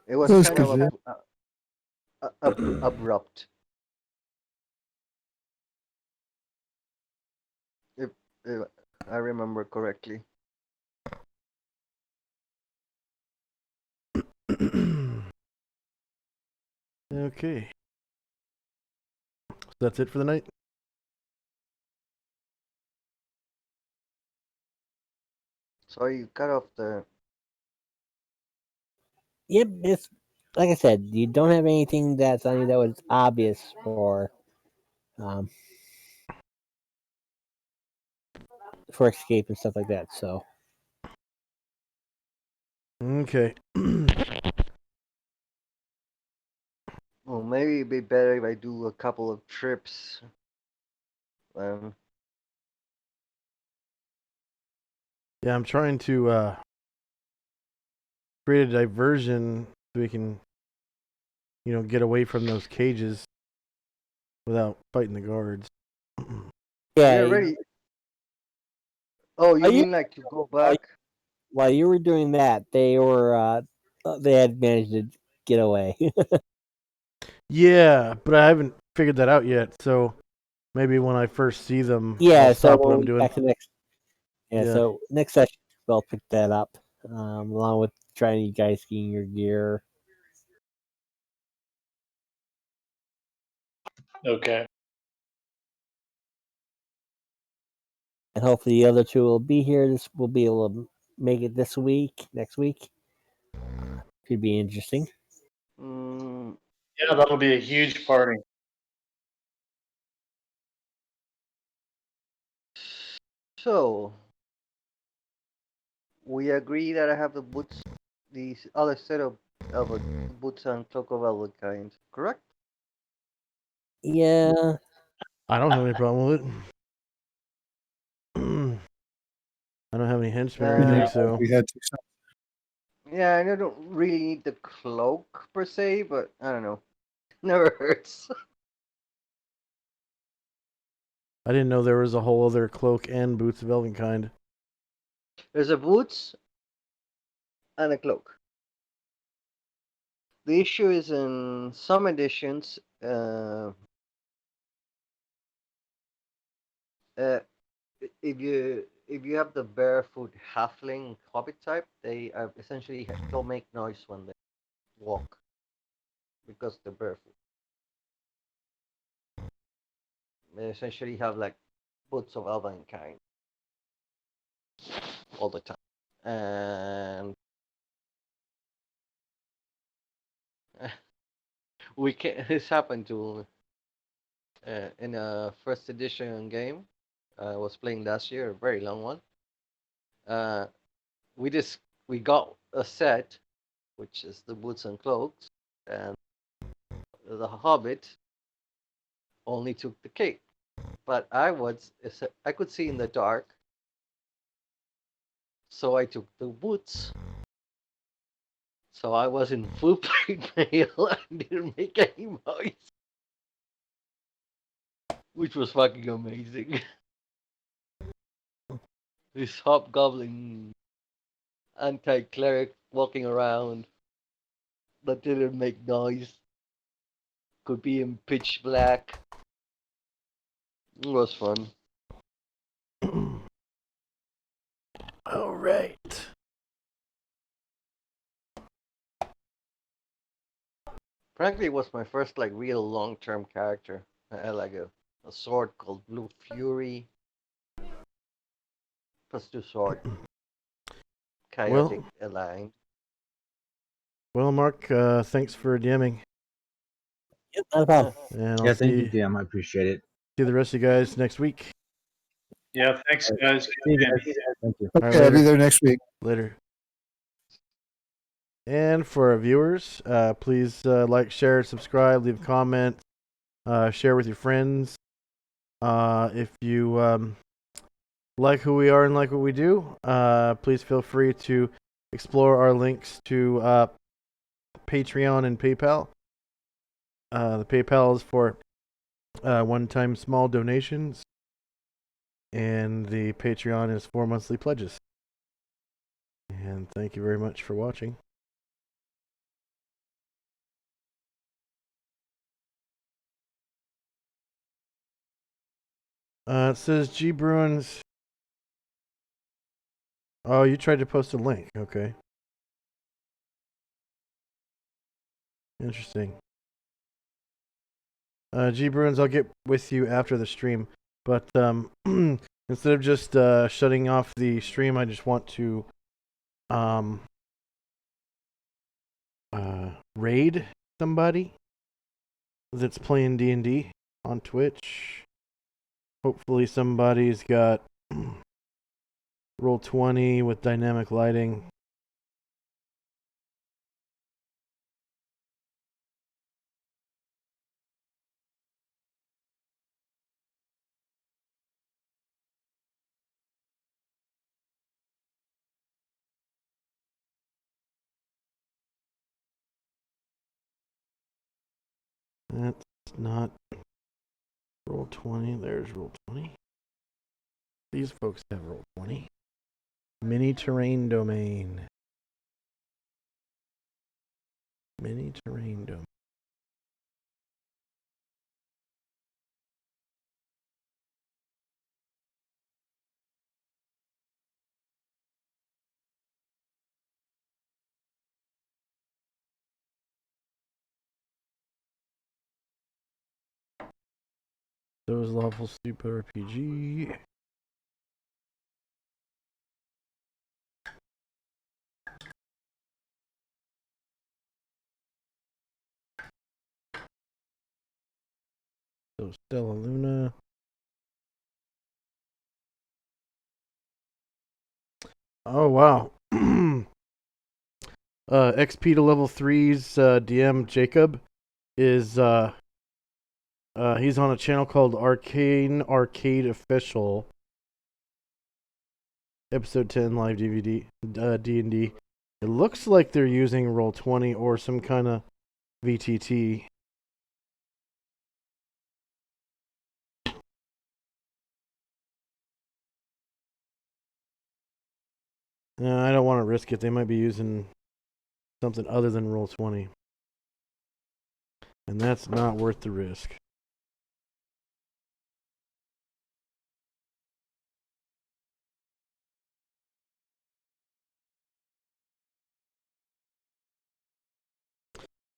It was That's kind of good. abrupt. If I remember correctly. Okay. So that's it for the night? Sorry, you cut off the. Yep. It's like I said, you don't have anything that's on you that was obvious um, for escape and stuff like that. So Okay. Well, maybe it'd be better if I do a couple of trips. Um, Yeah, I'm trying to create a diversion so we can, get away from those cages without fighting the guards. we yeah, already. Oh, Are you you- mean like to go are you- back? while you were doing that, they had managed to get away. Yeah, but I haven't figured that out yet. So maybe when I first see them, Yeah, I'll so stop what when I'm we get doing. back to next, Yeah. so next session we'll pick that up, along with trying you guys getting your gear. Okay. And hopefully the other two will be here. This will be able to make it this week, next week. Could be interesting. Mm, Yeah, that'll be a huge party. so we agree that I have the boots, the other set of boots and cloak of elven kind, correct? Yeah, I don't have any problem with it. I don't have any henchmen or anything, Uh, so We had 2 cents. yeah, I don't really need the cloak per se, but I don't know. Never hurts. I didn't know there was a whole other cloak and boots of elven kind. There's a boots and a cloak. The issue is in some editions, uh, if you have the barefoot halfling hobbit type, they essentially don't make noise when they walk because they're barefoot. They essentially have like boots of elven kind all the time, and we can. This happened to in a first edition game I was playing last year, a very long one. Uh, we just we got a set, which is the boots and cloaks, and the hobbit only took the cape. But I could see in the dark, so I took the boots. So I was in full pigmail and didn't make any noise, which was fucking amazing. This hobgoblin anti-cleric walking around that didn't make noise, could be in pitch black. It was fun. All right. Frankly, it was my first like real long-term character. I had like a sword called Blue Fury, plus two sword, chaotic Well, aligned. Mark, thanks for DMing, yep, not a problem. and I'll Yeah, thank you, see DM. I appreciate it. the rest of you guys next week. Yeah, thanks, guys. See you guys. Thank you. All right, Okay, I'll be later. there next week. Later. And for our viewers, please like, share, subscribe, leave a comment, share with your friends. If you like who we are and like what we do, please feel free to explore our links to Patreon and PayPal. The PayPal is for one-time small donations, and the Patreon is for monthly pledges. And thank you very much for watching. It says G Bruins. Oh, you tried to post a link. Okay. Interesting. G Bruins, I'll get with you after the stream. But instead of just shutting off the stream, I just want to raid somebody that's playing D&D on Twitch. Hopefully somebody's got roll 20 with dynamic lighting. That's not roll 20. There's roll 20. These folks have roll 20. Mini terrain domain. Mini terrain domain. Those lawful super RPG. So Stella Luna. Oh wow. XP to level 3's DM Jacob is he's on a channel called Arcane Arcade Official. Episode 10 live DVD D&D. It looks like they're using Roll20 or some kind of VTT. No, I don't want to risk it. They might be using something other than Roll20. And that's not worth the risk.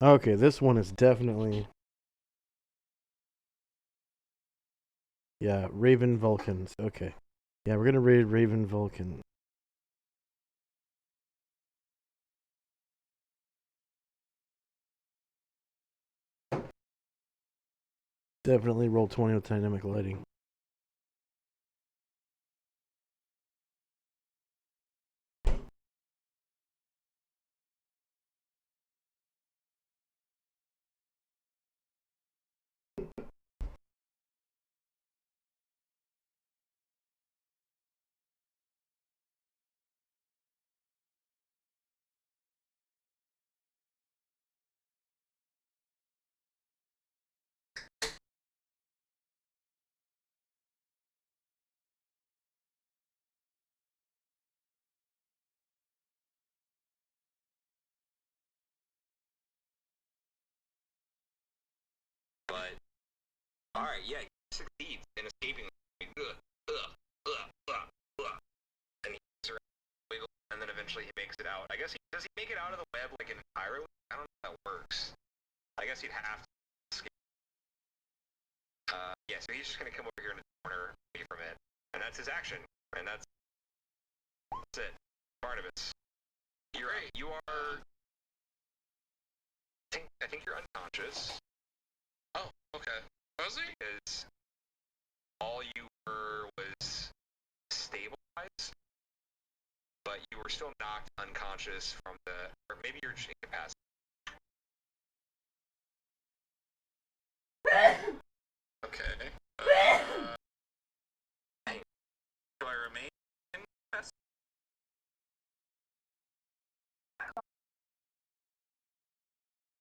Okay, this one is definitely... Yeah, Raven Vulcans. Okay. Yeah, we're going to raid Raven Vulcan. Definitely Roll20 with dynamic lighting. But alright, yeah, he succeeds in escaping. And he's around, wiggle, and then eventually he makes it out. I guess does he make it out of the web like entirely? I don't know how that works. I guess he'd have to escape. Yeah, so he's just gonna come over here in the corner, away from it, and that's his action. And that's it. Barnabas, you're right. You are. I think you're unconscious. Oh, okay. Was he? Because all you were was stabilized, but you were still knocked unconscious from the, or maybe you're just incapacitated. Okay.